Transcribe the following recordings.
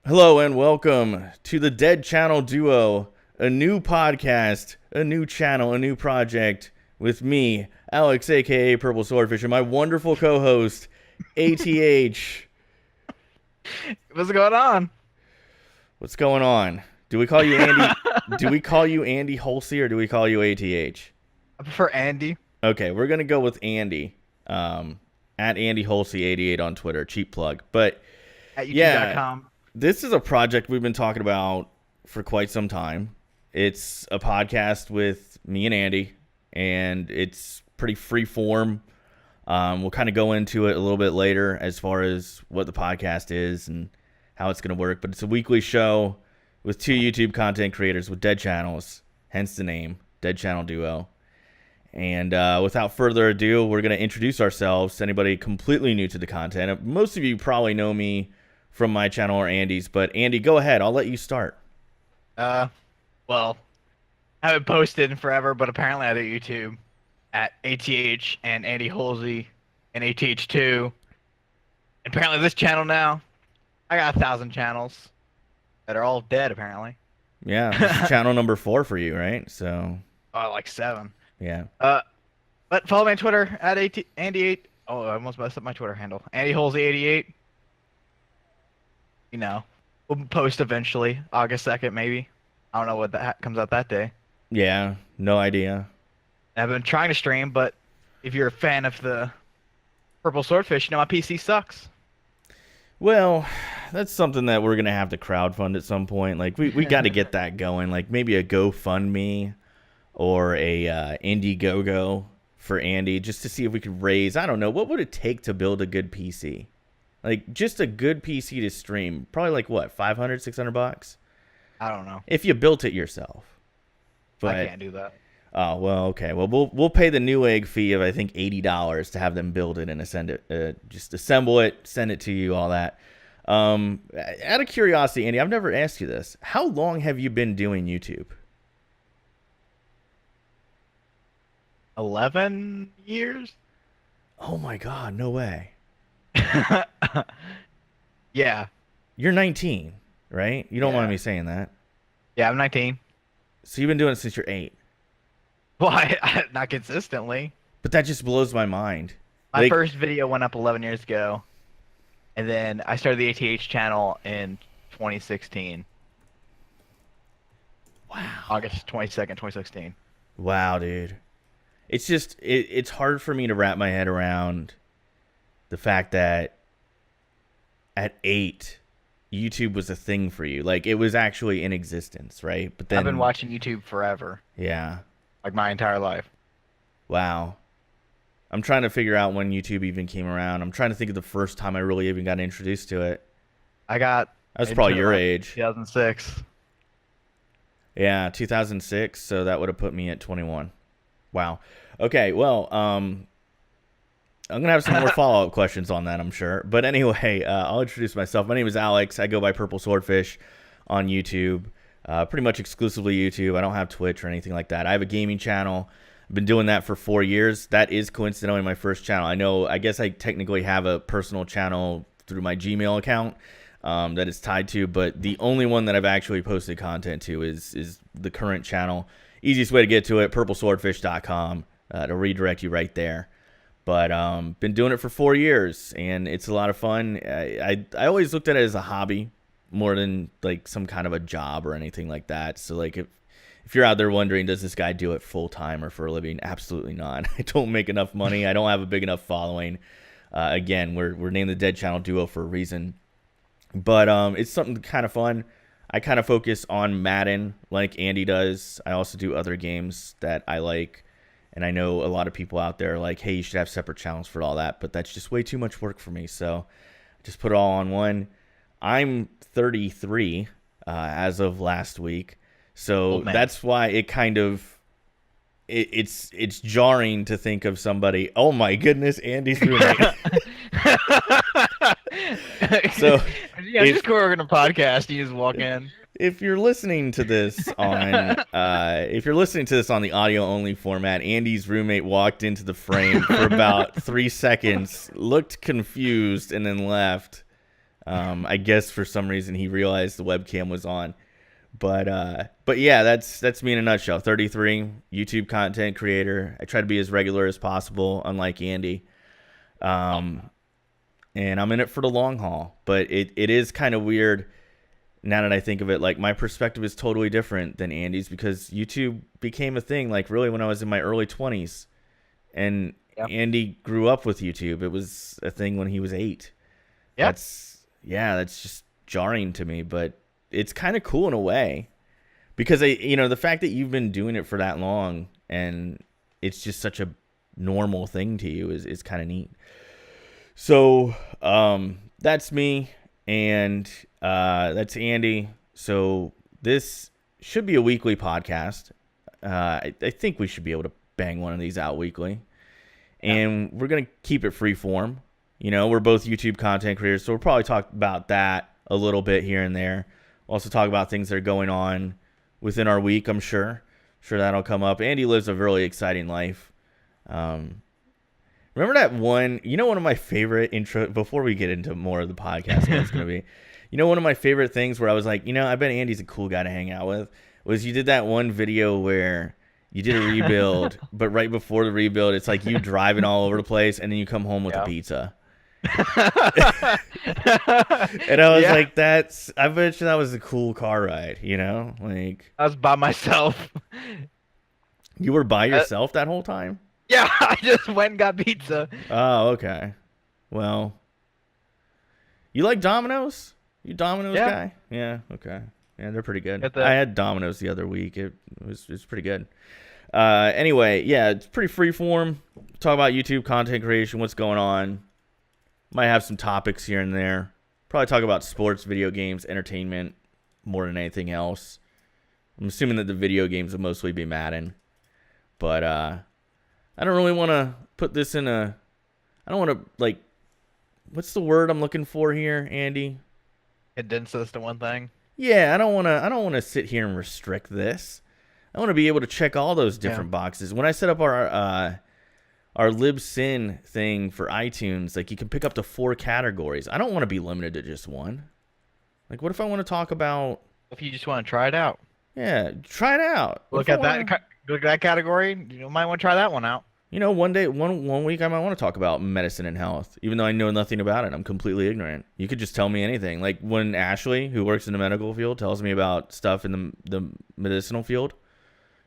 Hello and welcome to the Dead Channel Duo, a new podcast, a new channel, a new project with me, Alex, aka Purple Swordfish, and my wonderful co-host, ATH. What's going on? What's going on? Do we call you Andy? Do we call you Andy Holsey or do we call you ATH? I prefer Andy. Okay, we're gonna go with Andy. At Andy Holsey88 on Twitter, cheap plug. But At yeah, youtube.com. this is a project we've been talking about for quite some time. It's a podcast with me and Andy, and it's pretty free form. We'll kind of go into it a little bit later as far as what the podcast is and how it's going to work. But it's a weekly show with two YouTube content creators with dead channels, hence the name, Dead Channel Duo. And without further ado, we're going to introduce ourselves to anybody completely new to the content. Most of you probably know me from my channel or Andy's, but Andy, go ahead. I'll let you start. Well, I haven't posted in forever, but apparently I do YouTube at ATH and Andy Holsey and ATH2. And apparently this channel now, I got 1,000 channels that are all dead apparently. Yeah, this is channel number 4 for you, right? So, Oh, like 7. yeah. But follow me on Twitter at Andy8. Oh, I almost messed up my Twitter handle. Andy Holsey88. You know, we'll post eventually, August 2nd maybe. I don't know what that comes out that day. Yeah, no idea. I've been trying to stream, but if you're a fan of the Purple Swordfish, you know my PC sucks. Well, that's something that we're going to have to crowdfund at some point. Like, we got to get that going. Like, maybe a GoFundMe or a Indiegogo for Andy just to see if we could raise, I don't know, what would it take to build a good PC? Like, just a good PC to stream. Probably like, what, 500, 600 bucks? I don't know. If you built it yourself. But, I can't do that. oh, well, okay. Well, we'll pay the Newegg fee of, I think, $80 to have them build it and send it, just assemble it, send it to you, all that. Out of curiosity, Andy, I've never asked you this. How long have you been doing YouTube? 11 years? Oh, my God. No way. Yeah. You're 19, right? You don't Yeah. mind me saying that. Yeah, I'm 19. So you've been doing it since you're 8. Why? Not consistently. But that just blows my mind. My Like, first video went up 11 years ago, and then I started the ATH channel in 2016. wow. August 22nd, 2016. Wow, dude. It's just, it's hard for me to wrap my head around the fact that at 8, YouTube was a thing for you. Like, it was actually in existence, right? But then, I've been watching YouTube forever, yeah. like my entire life. Wow. I'm trying to figure out when YouTube even came around. I'm trying to think of the first time I really even got introduced to it. I got I was into probably it, your like, age. 2006. Yeah, 2006, so that would have put me at 21. Wow. Okay, well, I'm going to have some more follow-up questions on that, I'm sure. But anyway, I'll introduce myself. My name is Alex. I go by Purple Swordfish on YouTube, pretty much exclusively YouTube. I don't have Twitch or anything like that. I have a gaming channel. I've been doing that for 4 years. That is coincidentally my first channel. I guess I technically have a personal channel through my Gmail account that it's tied to, but the only one that I've actually posted content to is the current channel. Easiest way to get to it, purpleswordfish.com, to redirect you right there. But been doing it for 4 years, and it's a lot of fun. I always looked at it as a hobby more than like some kind of a job or anything like that. So like if you're out there wondering, does this guy do it full time or for a living? Absolutely not. I don't make enough money. I don't have a big enough following. Again, we're named the Dead Channel Duo for a reason. But it's something kind of fun. I kind of focus on Madden like Andy does. I also do other games that I like. And I know a lot of people out there are like, hey, you should have separate channels for all that. But that's just way too much work for me. So I just put it all on one. I'm 33 as of last week. So that's why it kind of, it's jarring to think of somebody, oh my goodness, Andy's roommate. So Yeah, just go over to a podcast. You just walk in. if you're listening to this on the audio only format, Andy's roommate walked into the frame for about 3 seconds, looked confused, and then left. I guess for some reason he realized the webcam was on. But yeah, that's me in a nutshell. 33, YouTube content creator. I try to be as regular as possible, unlike Andy. And I'm in it for the long haul. But it is kind of weird now that I think of it. Like, my perspective is totally different than Andy's because YouTube became a thing, like, really when I was in my early 20s. And Yep. Andy grew up with YouTube. It was a thing when he was 8. Yep. That's just jarring to me, but it's kind of cool in a way because the fact that you've been doing it for that long and it's just such a normal thing to you is kind of neat. So, that's me and, that's Andy. So this should be a weekly podcast. I think we should be able to bang one of these out weekly, and we're going to keep it free form. We're both YouTube content creators, so we'll probably talk about that a little bit here and there. Also talk about things that are going on within our week, I'm sure. Sure that'll come up. Andy lives a really exciting life. Remember that one of my favorite intro, before we get into more of the podcast, it's going to be, one of my favorite things where I was like, I bet Andy's a cool guy to hang out with, was you did that one video where you did a rebuild, but right before the rebuild, it's like you driving all over the place, and then you come home with a pizza. And I was like, I bet you that was a cool car ride, Like, I was by myself. You were by yourself that whole time? Yeah, I just went and got pizza. Oh, okay. Well, you like Domino's? You Domino's guy? Yeah, okay. Yeah, they're pretty good. I had Domino's the other week. It was pretty good. Anyway, yeah, it's pretty free form. Talk about YouTube content creation, what's going on. Might have some topics here and there. Probably talk about sports, video games, entertainment more than anything else. I'm assuming that the video games will mostly be Madden. But I don't really want to put this in I don't want to, like, what's the word I'm looking for here, Andy? Condense this to one thing? Yeah, I don't want to sit here and restrict this. I want to be able to check all those different boxes. When I set up our libsyn thing for iTunes, like, you can pick up to 4 categories. I don't want to be limited to just one. Like, what if I want to talk about? If you just want to try it out. Yeah, try it out. Look at that category. You might want to try that one out. One week I might want to talk about medicine and health, even though I know nothing about it. I'm completely ignorant. You could just tell me anything. Like when Ashley, who works in the medical field, tells me about stuff in the medicinal field,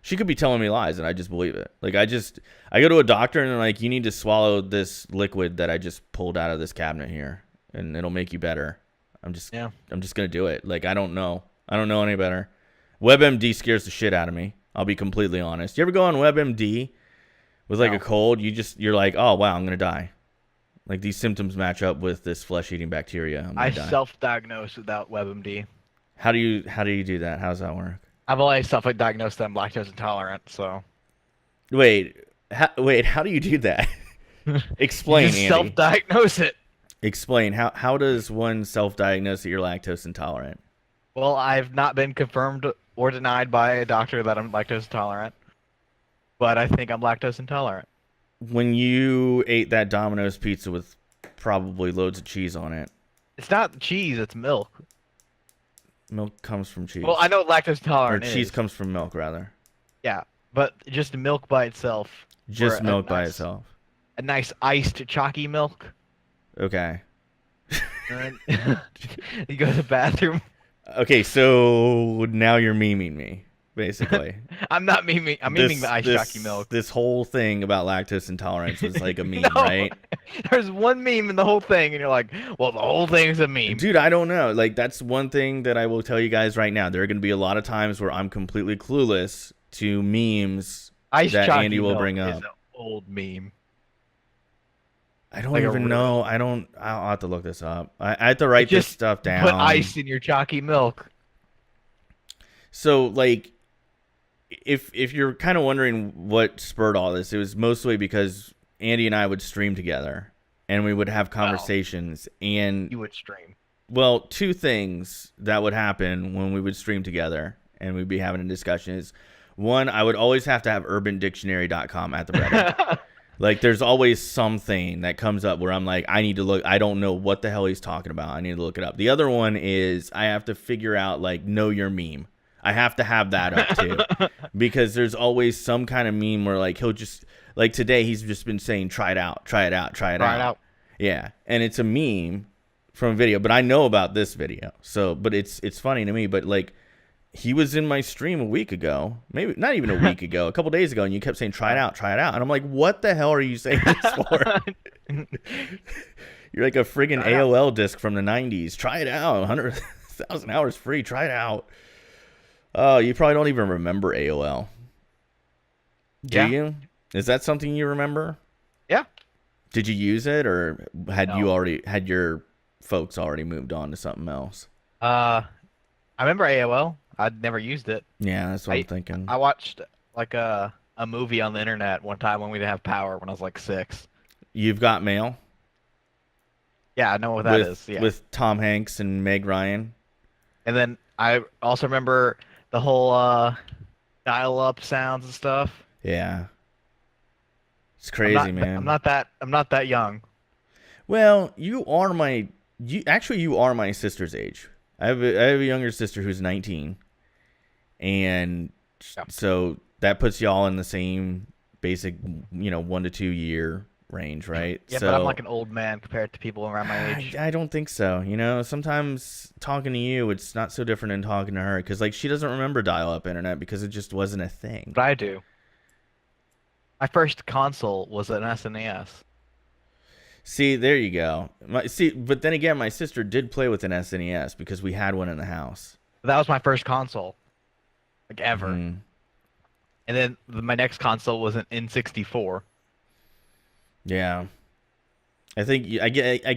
she could be telling me lies and I just believe it. Like I go to a doctor and they're like, you need to swallow this liquid that I just pulled out of this cabinet here and it'll make you better. I'm just going to do it. Like, I don't know any better. WebMD scares the shit out of me. I'll be completely honest. You ever go on WebMD with like a cold? You're like, oh wow, I'm gonna die. Like these symptoms match up with this flesh-eating bacteria. I self-diagnosed without WebMD. How do you do that? How does that work? I've only self-diagnosed that I'm lactose intolerant. So. Wait. How do you do that? Explain, you just Andy. Self-diagnose it. Explain. How does one self-diagnose that you're lactose intolerant? Well, I've not been confirmed or denied by a doctor that I'm lactose intolerant, but I think I'm lactose intolerant. When you ate that Domino's pizza with probably loads of cheese on it. It's not cheese, it's milk. Milk comes from cheese. Well, I know what lactose intolerant is. Or cheese comes from milk, rather. Yeah, but just milk by itself. Just milk by itself. A nice iced chalky milk. Okay. You go to the bathroom. Okay, so now you're memeing me, basically. I'm not memeing. I'm memeing the iced chalky milk. This whole thing about lactose intolerance was like a meme, No, right? There's one meme in the whole thing, and you're like, well, the whole thing's a meme. Dude, I don't know. Like, that's one thing that I will tell you guys right now. There are going to be a lot of times where I'm completely clueless to memes that Andy will bring up. Is an old meme. I don't even know. I'll have to look this up. I have to write this stuff down. Put ice in your chalky milk. So, like, if you're kind of wondering what spurred all this, it was mostly because Andy and I would stream together, and we would have conversations. And you would stream. Well, 2 things that would happen when we would stream together, and we'd be having a discussion is, 1, I would always have to have UrbanDictionary.com at the ready. Like, there's always something that comes up where I'm like, I need to look. I don't know what the hell he's talking about. I need to look it up. The other one is I have to figure out, like, know your meme. I have to have that up too, because there's always some kind of meme where, like, he'll just, like, today he's just been saying, try it out, try it out, try it Try it out. out. Yeah, and it's a meme from a video, but I know about this video. So, but it's funny to me. But, like, he was in my stream a week ago, maybe not even a week ago, a couple days ago, and you kept saying, try it out, try it out. And I'm like, what the hell are you saying this for? You're like a friggin' AOL disc from the 90s. Try it out. 100,000 hours free. Try it out. Oh, you probably don't even remember AOL. Do you? Is that something you remember? Yeah. Did you use it, or had No. your folks already moved on to something else? I remember AOL. I'd never used it. Yeah, that's what I'm thinking. I watched like a movie on the internet one time when we didn't have power when I was like 6. You've Got Mail? Yeah, I know what that is. Yeah. With Tom Hanks and Meg Ryan. And then I also remember the whole dial-up sounds and stuff. Yeah. It's crazy, man. I'm not that young. Well, you are my sister's age. I have a younger sister who's 19. And Yeah. so that puts y'all in the same basic, 1 to 2 year range, right? Yeah, so, but I'm like an old man compared to people around my age. I don't think so. Sometimes talking to you, it's not so different than talking to her, because, like, she doesn't remember dial-up internet because it just wasn't a thing. But I do. My first console was an SNES. See, there you go. But then again, my sister did play with an SNES because we had one in the house. That was my first console, like ever. Mm. And then my next console was an N64. Yeah. I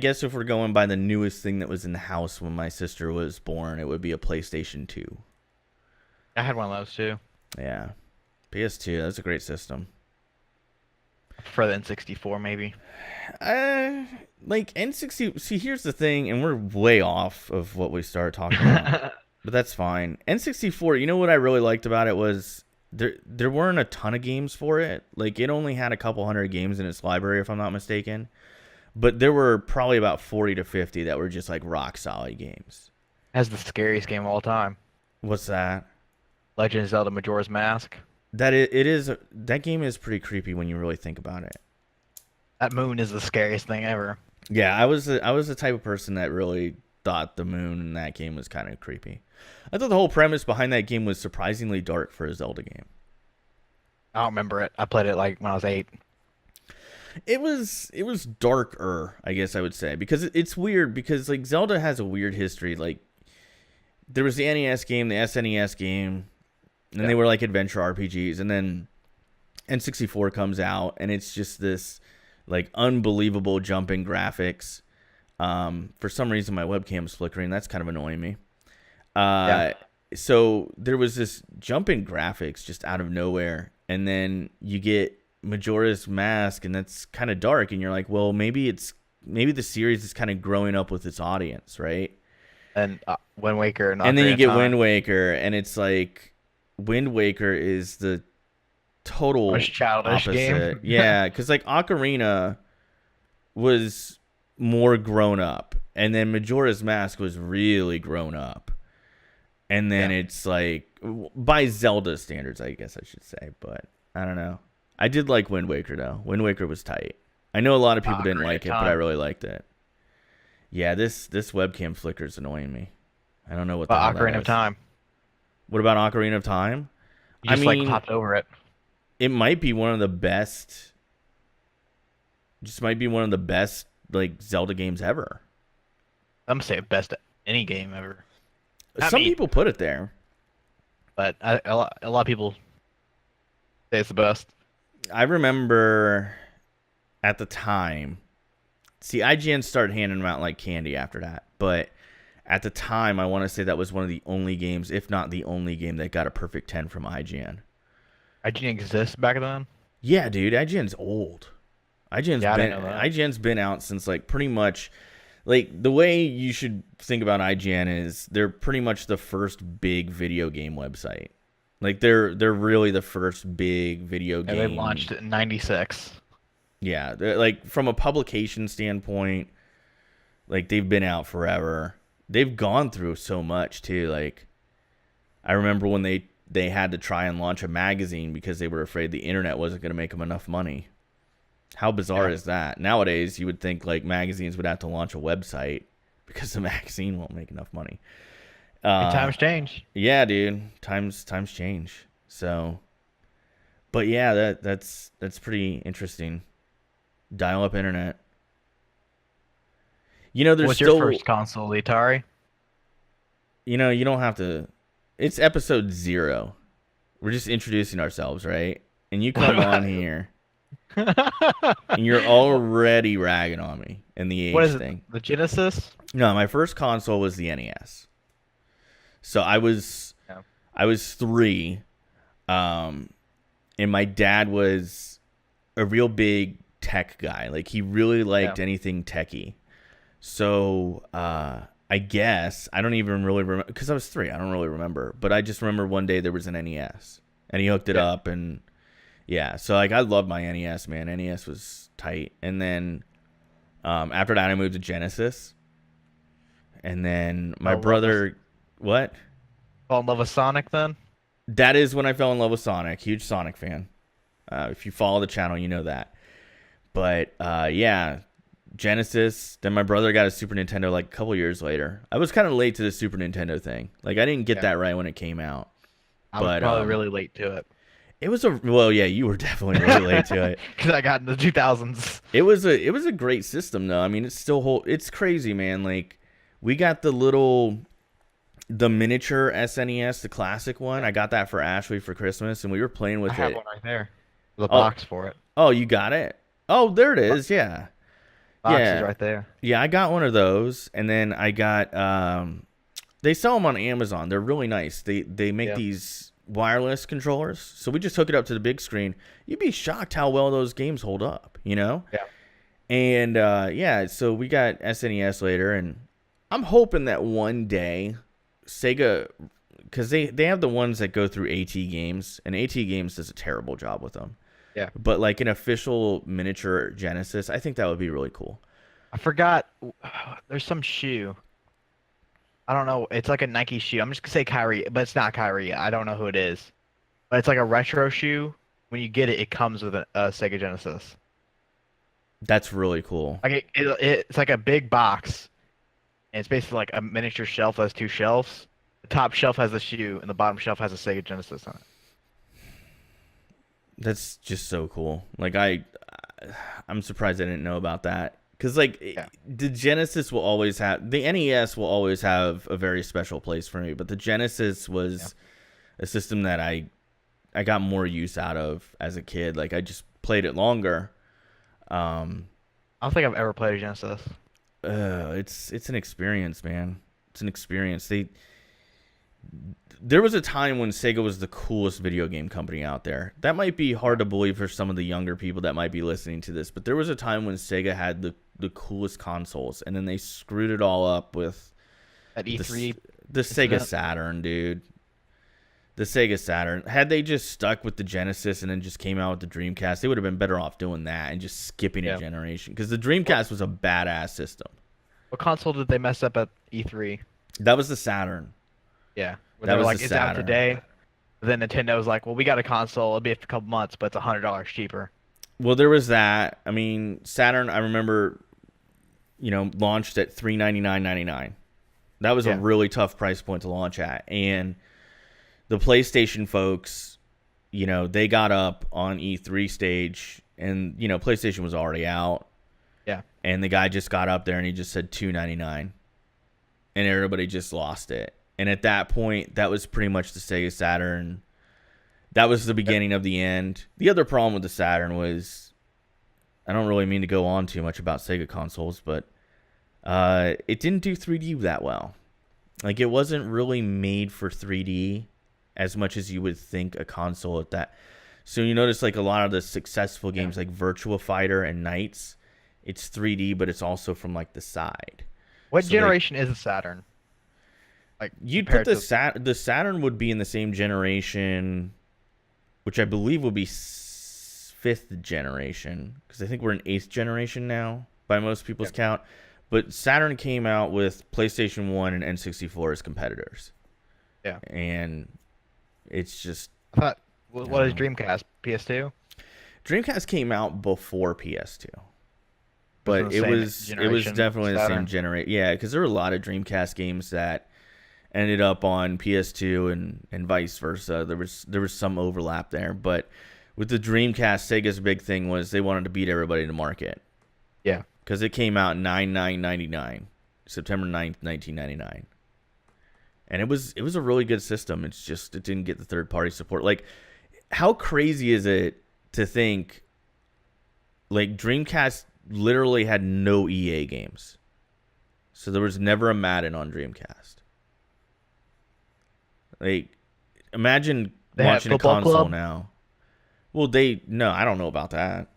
guess if we're going by the newest thing that was in the house when my sister was born, it would be a PlayStation 2. I had one of those too. Yeah. PS2, that's a great system. For the N64, maybe. Like N60. See, here's the thing, and we're way off of what we started talking about, but that's fine. N64. You know what I really liked about it was there weren't a ton of games for it. Like, it only had a couple hundred games in its library, if I'm not mistaken. But there were probably about 40 to 50 that were just like rock solid games. Has the scariest game of all time. What's that? Legend of Zelda: Majora's Mask. That game is pretty creepy when you really think about it. That moon is the scariest thing ever. Yeah, I was the type of person that really thought the moon in that game was kind of creepy. I thought the whole premise behind that game was surprisingly dark for a Zelda game. I don't remember it. I played it like when I was 8. It was darker, I guess I would say, because it's weird, because, like, Zelda has a weird history. Like, there was the NES game, the SNES game, and they were like adventure RPGs, and then N64 comes out, and it's just this, like, unbelievable jump in graphics. For some reason, my webcam's flickering. That's kind of annoying me. So there was this jump in graphics just out of nowhere, and then you get Majora's Mask, and that's kind of dark, and you're like, well, maybe the series is kind of growing up with its audience, right? And Wind Waker and then you Ocarina get of Time. Wind Waker, and it's like Wind Waker is the total Most childish opposite. game. Yeah, because, like, Ocarina was more grown up, and then Majora's Mask was really grown up, and then it's like, by Zelda standards, I guess I should say, but I don't know. I did like Wind Waker, though. Wind Waker was tight. I know a lot of people didn't like it, but I really liked it. Yeah, this webcam flicker is annoying me. I don't know what the hell that Ocarina of is. Time. What about Ocarina of Time? You just like hopped over it. It might be one of the best. Just might be one of the best, like, Zelda games ever. I'm gonna say best any game ever. Some people put it there, but a lot of people say it's the best. I remember at the time. See, IGN started handing them out like candy after that, but at the time, I want to say that was one of the only games, if not the only game, that got a perfect 10 from IGN. IGN exists back then? Yeah, dude, IGN's old. IGN's been out since, like, pretty much, like, the way you should think about IGN is they're pretty much the first big video game website. Like, they're really the first big video game. And they launched it in 96. Yeah, like from a publication standpoint, like they've been out forever. They've gone through so much too. Like I remember when they had to try and launch a magazine because they were afraid the internet wasn't going to make them enough money. How bizarre is that? Nowadays, you would think like magazines would have to launch a website because the magazine won't make enough money. Times change. Yeah, dude. Times change. So, but yeah, that's pretty interesting. Dial-up internet. You know, there's What's still. your first console, Atari? You know, you don't have to. It's episode 0. We're just introducing ourselves, right? And you come on here, and you're already ragging on me and the age What is thing. it? The Genesis? No, my first console was the NES. So I was 3, and my dad was a real big tech guy. Like he really liked anything techy. So I guess I don't even really remember because I was 3. I don't really remember, but I just remember one day there was an NES and he hooked it up and so like I loved my NES, man. NES was tight, and then after that I moved to Genesis, and then my brother. What? Fall in love with Sonic then? That is when I fell in love with Sonic. Huge Sonic fan. If you follow the channel, you know that. But yeah, Genesis. Then my brother got a Super Nintendo like a couple years later. I was kind of late to the Super Nintendo thing. Like I didn't get that right when it came out. I was probably really late to it. It was yeah, you were definitely really late to it. Because I got in the 2000s. It was a great system though. I mean, it's crazy, man. Like we got the miniature SNES, the classic one. I got that for Ashley for Christmas, and we were playing with it. I have one right there. The box for it. Oh, you got it? Oh, there it is. Yeah. Box is right there. Yeah, I got one of those, and then I got they sell them on Amazon. They're really nice. They make these wireless controllers, so we just hook it up to the big screen. You'd be shocked how well those games hold up, you know? Yeah. And so we got SNES later, and I'm hoping that one day Sega, because they have the ones that go through AT Games, and AT Games does a terrible job with them. Yeah. But like an official miniature Genesis, I think that would be really cool. I forgot. There's some shoe. I don't know. It's like a Nike shoe. I'm just gonna say Kyrie, but it's not Kyrie. I don't know who it is. But it's like a retro shoe. When you get it, it comes with a Sega Genesis. That's really cool. Like it's like a big box, and it's basically like a miniature shelf that has 2 shelves. The top shelf has the shoe, and the bottom shelf has a Sega Genesis on it. That's just so cool. Like I'm surprised I didn't know about that. Because like the Genesis will always have, the NES will always have a very special place for me. But the Genesis was a system that I got more use out of as a kid. Like I just played it longer. I don't think I've ever played a Genesis. It's an experience, man. It's an experience. There was a time when Sega was the coolest video game company out there. That might be hard to believe for some of the younger people that might be listening to this, but there was a time when Sega had the coolest consoles, and then they screwed it all up with At E3, the Sega Saturn, dude. The Sega Saturn. Had they just stuck with the Genesis and then just came out with the Dreamcast, they would have been better off doing that and just skipping a generation. Because the Dreamcast was a badass system. What console did they mess up at E3? That was the Saturn. Yeah. That they were was like, the it's out Saturn. today. Then Nintendo was like, well, we got a console. It'll be a couple months, but it's $100 cheaper. Well, there was that. I mean, Saturn, I remember, launched at $399.99. That was a really tough price point to launch at. And the PlayStation folks, they got up on E3 stage, and, PlayStation was already out. Yeah. And the guy just got up there and he just said $299. And everybody just lost it. And at that point, that was pretty much the Sega Saturn. That was the beginning of the end. The other problem with the Saturn was, I don't really mean to go on too much about Sega consoles, but it didn't do 3D that well. Like, it wasn't really made for 3D as much as you would think a console at that. So you notice, like, a lot of the successful games, like Virtua Fighter and Knights, it's 3D, but it's also from, like, the side. What generation is a Saturn? Like, you'd put the Saturn would be in the same generation, which I believe would be 5th generation, because I think we're in 8th generation now by most people's count. But Saturn came out with PlayStation 1 and N64 as competitors. Yeah. And it's just... I thought, what is Dreamcast? PS2? Dreamcast came out before PS2. But it was definitely the same generation. Yeah, because there were a lot of Dreamcast games that ended up on PS2 and vice versa. There was some overlap there, but with the Dreamcast, Sega's big thing was they wanted to beat everybody to market. Yeah, because it came out 9/9/99, September 9th, 1999, and it was a really good system. It's just it didn't get the third party support. Like, how crazy is it to think like Dreamcast literally had no EA games, so there was never a Madden on Dreamcast. Like, imagine watching a console now. Well, no, I don't know about that.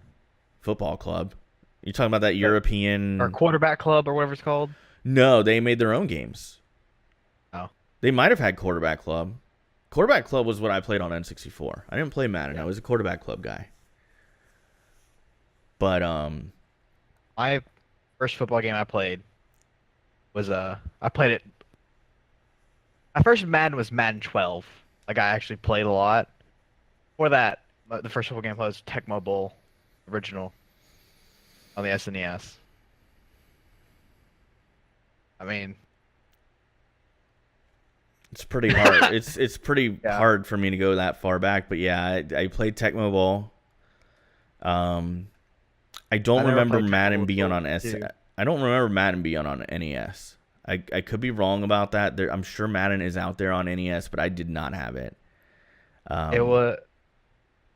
Football Club. You're talking about that European... Or Quarterback Club or whatever it's called? No, they made their own games. Oh. They might have had Quarterback Club. Quarterback Club was what I played on N64. I didn't play Madden. I was a Quarterback Club guy. But, my first football game I played was, I played it... My first Madden was Madden 12. Like, I actually played a lot. Before that, the first football game I played was Tecmo Bowl original on the SNES. I mean, it's pretty hard. it's pretty hard for me to go that far back, but yeah, I played Tecmo Bowl. I don't remember Madden being on I don't remember Madden being on NES. I could be wrong about that. I'm sure Madden is out there on NES, but I did not have it. It was,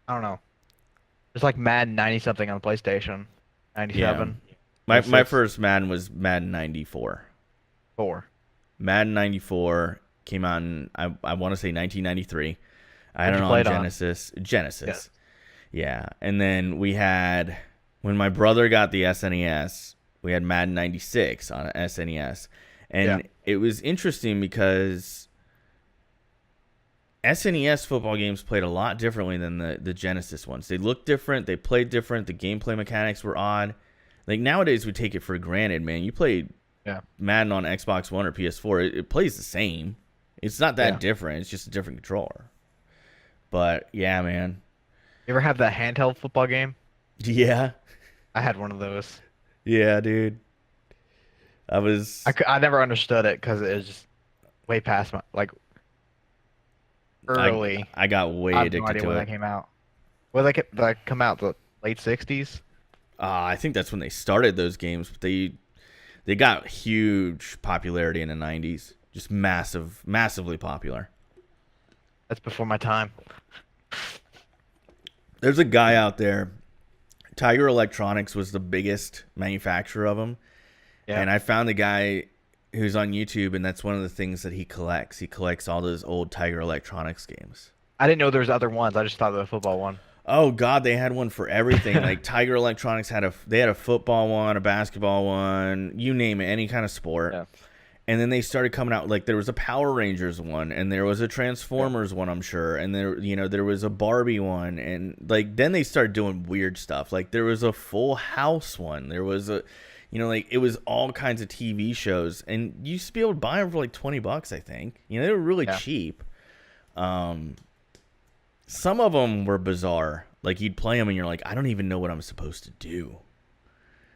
I don't know. It's like Madden 90 something on the PlayStation. 97. Yeah. My first Madden was Madden 94. Madden 94 came out in I want to say 1993. I had it on Genesis. Genesis. Yeah. And then we had, when my brother got the SNES, we had Madden 96 on SNES. And it was interesting because SNES football games played a lot differently than the Genesis ones. They looked different. They played different. The gameplay mechanics were odd. Like, nowadays, we take it for granted, man. You play Madden on Xbox One or PS4, it plays the same. It's not that different. It's just a different controller. But, yeah, man. You ever have that handheld football game? Yeah. I had one of those. Yeah, dude. I never understood it because it was just way past my, like, early. I got way addicted to it. I have no idea when that came out. Well, they come out the late 60s? I think that's when they started those games. But they got huge popularity in the 90s. Just massively popular. That's before my time. There's a guy out there. Tiger Electronics was the biggest manufacturer of them. Yeah. And I found a guy who's on YouTube, and that's one of the things that he collects. He collects all those old Tiger Electronics games. I didn't know there was other ones. I just thought of the football one. Oh God, they had one for everything. Like, Tiger Electronics had a football one, a basketball one, you name it, any kind of sport. Yeah. And then they started coming out, like, there was a Power Rangers one, and there was a Transformers one, I'm sure, and there was a Barbie one, and like then they started doing weird stuff. Like, there was a Full House one. There was a, like, it was all kinds of TV shows, and you used to be able to buy them for like $20, I think. They were really cheap. Some of them were bizarre. Like, you'd play them and you're like, I don't even know what I'm supposed to do.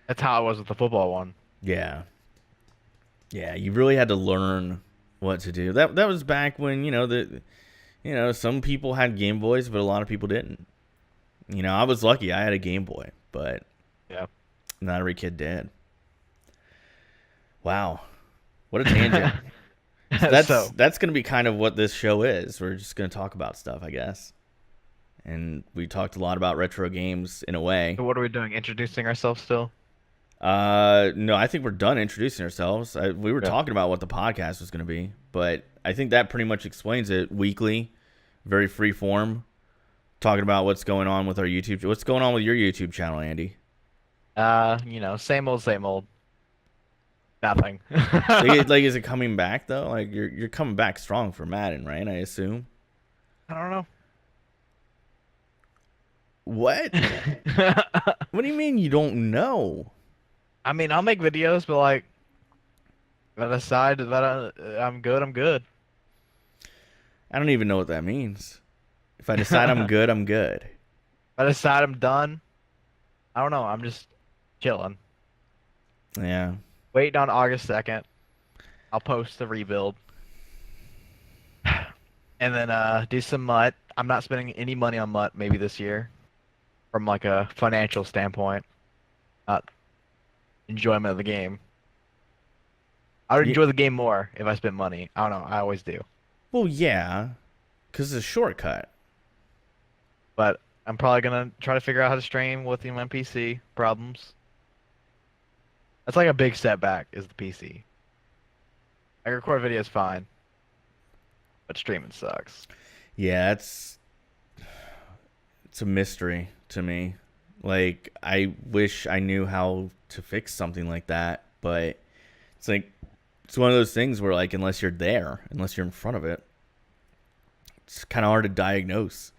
That's how it was with the football one. Yeah. Yeah, you really had to learn what to do. That was back when, some people had Game Boys, but a lot of people didn't. I was lucky. I had a Game Boy, but not every kid did. Wow. What a tangent. That's going to be kind of what this show is. We're just going to talk about stuff, I guess. And we talked a lot about retro games in a way. So what are we doing? Introducing ourselves still? No, I think we're done introducing ourselves. We were talking about what the podcast was going to be, but I think that pretty much explains it. Weekly, very free form, talking about what's going on with our YouTube. What's going on with your YouTube channel, Andy? Same old. Nothing. like, is it coming back though? Like, you're coming back strong for Madden, right? I assume. I don't know. What? What do you mean you don't know? I mean, I'll make videos, but like, if I decide that I'm good, I'm good. I don't even know what that means. If I decide I'm good, I'm good. If I decide I'm done, I don't know. I'm just chilling. Yeah. Waiting on August 2nd. I'll post the rebuild. And then do some MUT. I'm not spending any money on MUT maybe this year from like a financial standpoint, not enjoyment of the game. I would Yeah. enjoy the game more if I spent money. I don't know. I always do. Well, yeah, because it's a shortcut. But I'm probably gonna try to figure out how to stream with my PC problems. That's like a big setback is the PC. I record videos fine, but streaming sucks. Yeah, it's a mystery to me. Like, I wish I knew how to fix something like that, but it's like it's one of those things where, like, unless you're there, unless you're in front of it, it's kind of hard to diagnose.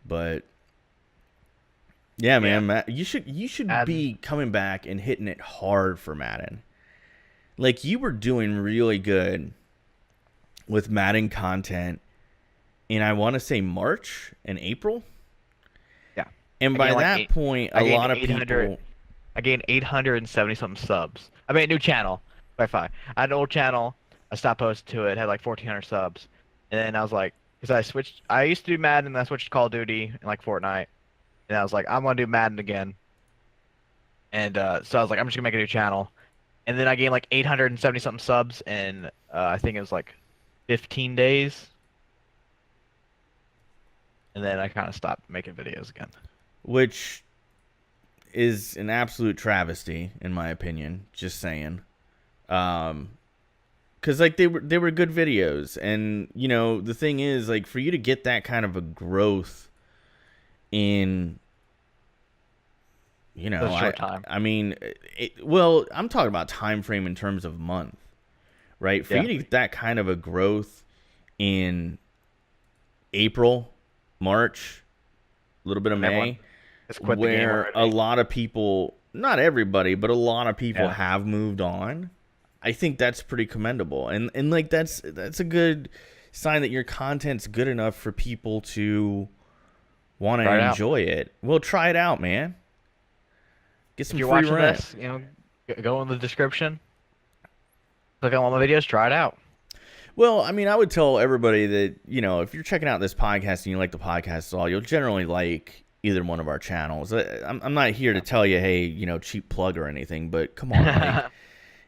But yeah, Yeah. man, Matt, you should Madden. be coming back and hitting it hard for Madden. Like, you were doing really good with Madden content in, I want to say, March and April. Yeah. And I by gained like that eight. point, I a gained lot of 800. people. I gained 870 something subs. I mean, a new channel. Wi-Fi. I had an old channel. I stopped posting to it. It had like 1,400 subs. And then I was like, because I switched. I used to do Madden, and I switched to Call of Duty and like Fortnite. And I was like, I'm gonna do Madden again. And so I was like, I'm just gonna make a new channel. And then I gained like 870 something subs in I think it was like 15 days. And then I kind of stopped making videos again. Which is an absolute travesty, in my opinion. Just saying. Because like they were good videos, and you know the thing is, like, for you to get that kind of a growth in, you know, That's a short time. I mean, well, I'm talking about time frame in terms of month, right? For Yeah. you to get that kind of a growth in April, March, a little bit of And everyone May, has quit the game where a already. lot of people, not everybody, but a lot of people Yeah. have moved on. I think that's pretty commendable. And like that's a good sign that your content's good enough for people to want Try it to out. enjoy it. Well, try it out, man. Get If some you're free watching rent. this, go in the description, click on one of my videos, try it out. Well, I mean, I would tell everybody that, you know, if you're checking out this podcast and you like the podcast at all, you'll generally like either one of our channels. I'm not here to tell you, hey, you know, cheap plug or anything, but come on, like,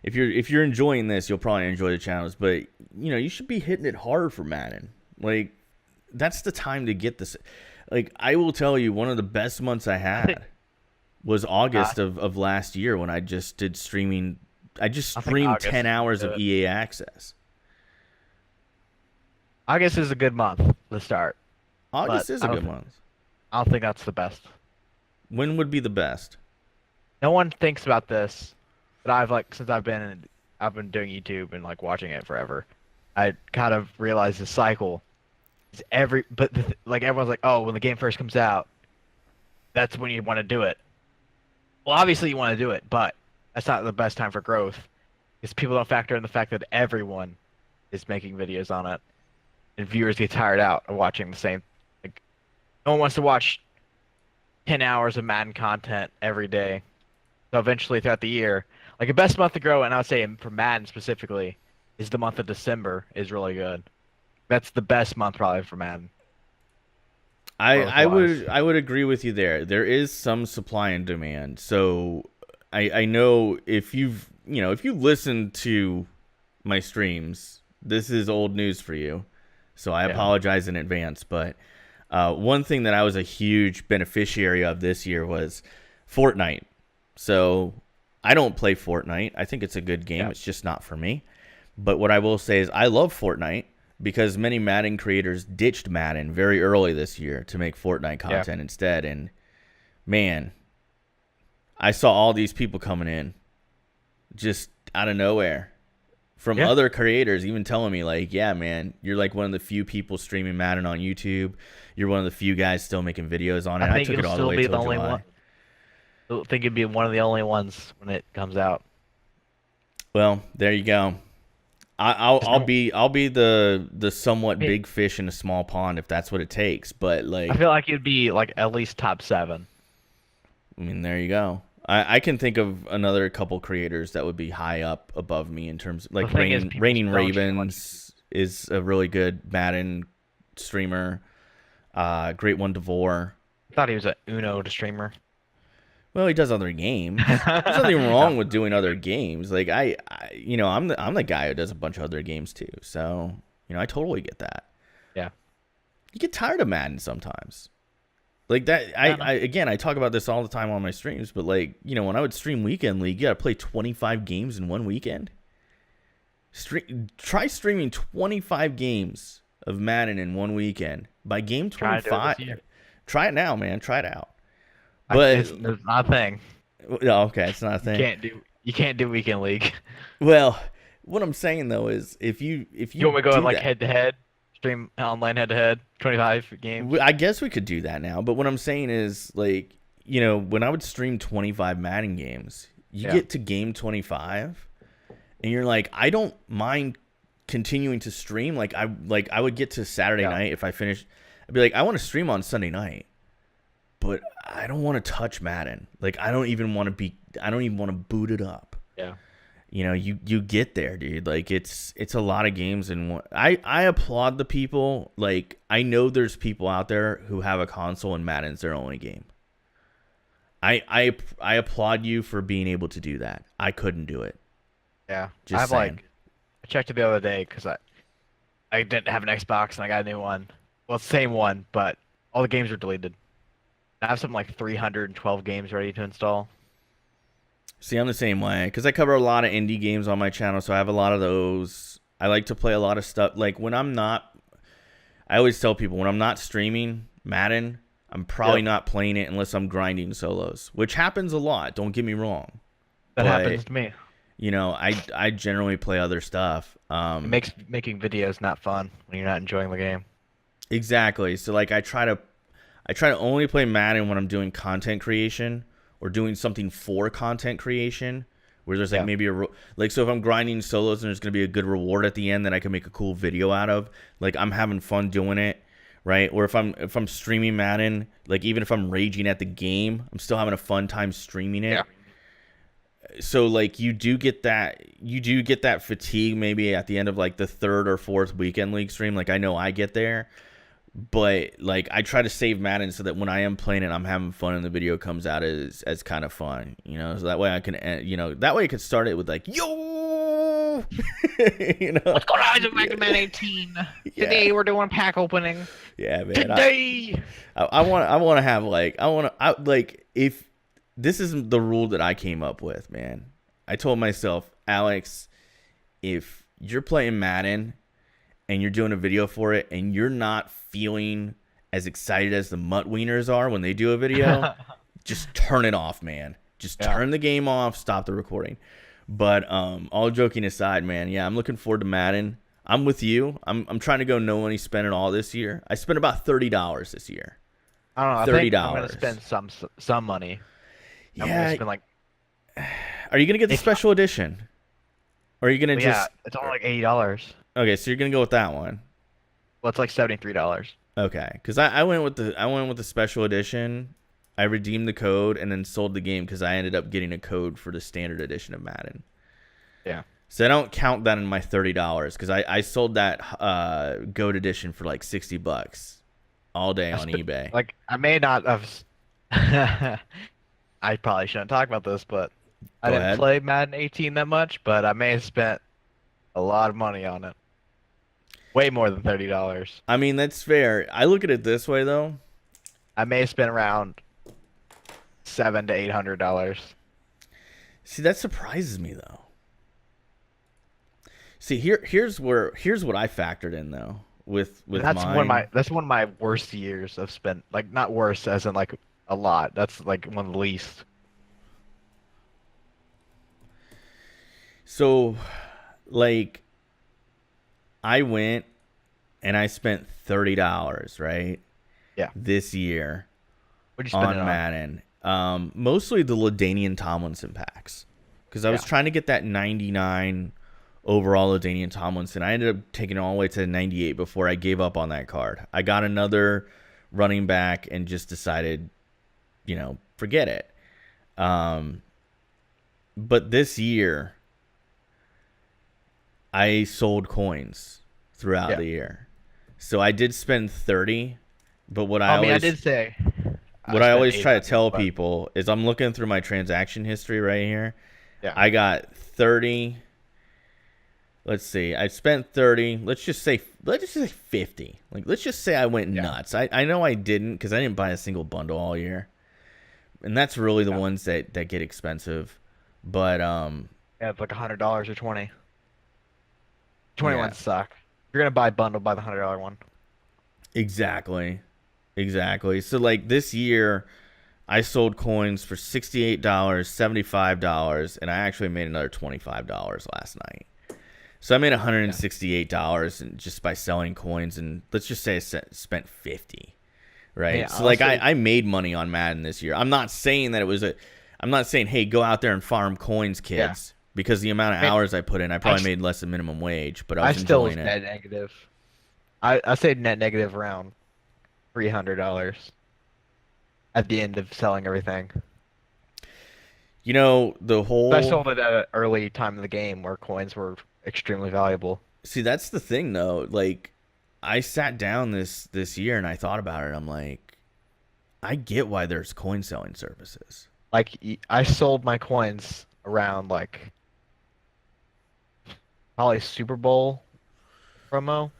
if you're enjoying this, you'll probably enjoy the channels. But you know, you should be hitting it hard for Madden. Like, that's the time to get this. Like, I will tell you, one of the best months I had was August of last year when I just did streaming. I just I think streamed August 10 hours do of it. EA Access. August is a good month to start. August But is I a don't good thi- month. I don't think that's the best. When would be the best? No one thinks about this, but since I've been doing YouTube and like watching it forever. I kind of realized the cycle is like everyone's like, oh, when the game first comes out, that's when you want to do it. Well, obviously you want to do it, but that's not the best time for growth because people don't factor in the fact that everyone is making videos on it, and viewers get tired out of watching the same. Like, no one wants to watch 10 hours of Madden content every day. So eventually, throughout the year, like the best month to grow, and I would say for Madden specifically, is the month of December is really good. That's the best month probably for Madden. I Growth-wise. would agree with you there. There is some supply and demand. So I know if you've if you listen to my streams, this is old news for you. So I Yeah. apologize in advance. But one thing that I was a huge beneficiary of this year was Fortnite. So I don't play Fortnite. I think it's a good game. Yeah. It's just not for me. But what I will say is I love Fortnite because many Madden creators ditched Madden very early this year to make Fortnite content instead. And man, I saw all these people coming in just out of nowhere from Yeah. other creators even telling me like, yeah, man, you're like one of the few people streaming Madden on YouTube. You're one of the few guys still making videos on I it. I think took you'll it all the still way be till the only one. July. I think you'd be one of the only ones when it comes out. Well, there you go. I'll I be the somewhat mean, big fish in a small pond if that's what it takes. But I like, feel like you'd be like at least top 7. I mean, there you go. I can think of another couple creators that would be high up above me in terms of The like thing is, people Raining don't stream on YouTube. Ravens is a really good Madden streamer. Great one, Devore. I thought he was a Uno streamer. Well, he does other games. There's nothing No. wrong with doing other games. Like I'm the guy who does a bunch of other games too. So I totally get that. Yeah. You get tired of Madden sometimes. Like that, I don't know. I talk about this all the time on my streams, but like, when I would stream Weekend League, you gotta play 25 games in one weekend. Try streaming 25 games of Madden in one weekend. By game Try to do it 25, this year. try it now, man. Try it out. But It's not a thing. no, okay, it's not a thing. You can't do weekend league. Well, what I'm saying though is if you You want me to go do in like that, head to head, stream online head to head, 25 games. I guess we could do that now. But what I'm saying is like, when I would stream 25 Madden games, you Yeah. get to game 25 and you're like, I don't mind continuing to stream. Like I would get to Saturday Yeah. night if I finished. I'd be like, I want to stream on Sunday night, but I don't want to touch Madden. Like I don't even want to boot it up. Yeah. You get there, dude. Like it's a lot of games in one. I applaud the people. Like I know there's people out there who have a console and Madden's their only game. I applaud you for being able to do that. I couldn't do it. Yeah. Just saying. I checked it the other day because I didn't have an Xbox and I got a new one. Well, it's the same one, but all the games were deleted. I have something like 312 games ready to install. See, I'm the same way because I cover a lot of indie games on my channel, so I have a lot of those. I like to play a lot of stuff. Like when I'm not, I always tell people when I'm not streaming Madden, I'm probably Yep. not playing it unless I'm grinding solos, which happens a lot. Don't get me wrong. That But, happens to me. I generally play other stuff. It makes making videos not fun when you're not enjoying the game. Exactly. So like I try to only play Madden when I'm doing content creation or doing something for content creation where there's like Yeah. maybe so if I'm grinding solos and there's going to be a good reward at the end that I can make a cool video out of, like I'm having fun doing it, right? Or if I'm streaming Madden, like even if I'm raging at the game, I'm still having a fun time streaming it. Yeah. So like you do get that fatigue maybe at the end of like the third or fourth weekend league stream. Like I know I get there, but like I try to save Madden so that when I am playing it, I'm having fun and the video comes out as kind of fun, so that way I can, that way I could start it with like, yo, What's going on, it's Madden 18? Today we're doing pack opening. Yeah, man. Today. I want to have like, if this is the rule that I came up with, man. I told myself, Alex, if you're playing Madden and you're doing a video for it and you're not feeling as excited as the Mutt Wieners are when they do a video, just turn it off, man. Just turn the game off, stop the recording. But all joking aside, man, yeah, I'm looking forward to Madden. I'm with you. I'm trying to go no money spend it all this year. I spent about $30 this year. I don't know. I think I'm gonna spend some money. I'm Yeah. gonna spend like, Are you gonna get the special edition? Or are you gonna yeah, just? it's only like $80. Okay, so you're gonna go with that one. Well, it's like $73. Okay, because I went with the special edition. I redeemed the code and then sold the game because I ended up getting a code for the standard edition of Madden. Yeah. So I don't count that in my $30 because I sold that gold edition for like $60 all day on eBay. Like I may not have. I probably shouldn't talk about this, but I Go didn't ahead. play Madden 18 that much, but I may have spent a lot of money on it. Way more than $30. I mean, that's fair. I look at it this way though. I may have spent around $700 to $800. See, that surprises me though. See, here's what I factored in though with That's mine. one of my worst years of spent, like not worst as in like a lot. That's like one of the least. So, like I went and I spent $30, right? Yeah. This year What'd you spend it on on? Madden. Mostly the LaDainian Tomlinson packs. Because I was Yeah. trying to get that 99 overall LaDainian Tomlinson. I ended up taking it all the way to 98 before I gave up on that card. I got another running back and just decided, forget it. But this year, I sold coins throughout Yeah. the year. So I did spend 30, but I mean, I did say what I I spent always try to 800, tell but people is I'm looking through my transaction history right here. yeah. I got 30. Let's see. I spent 30. Let's just say 50. Like let's just say I went Yeah. nuts. I know I didn't cuz I didn't buy a single bundle all year. And that's really the Yeah. ones that get expensive. But Yeah, it's like $100 or 20. 21 yeah, suck. If you're gonna buy a bundle, buy the $100 one. exactly. Exactly. So like this year I sold coins for $68, $75, and I actually made another $25 last night. So I made Yeah. $168 just by selling coins, and let's just say I spent 50, right? Yeah, So I'll like say I made money on Madden this year. I'm not saying hey go out there and farm coins, yeah. kids, because the amount of I mean, hours I put in, I I, probably s- made less than minimum wage, but I I was still was enjoying it. net negative. I say net negative around $300 at the end of selling everything. The But I whole sold it at an early time of the game where coins were extremely valuable. see that's the thing though. Like I sat down this year and I thought about it. I'm like, I get why there's coin selling services. Like I sold my coins around like probably Super Bowl promo,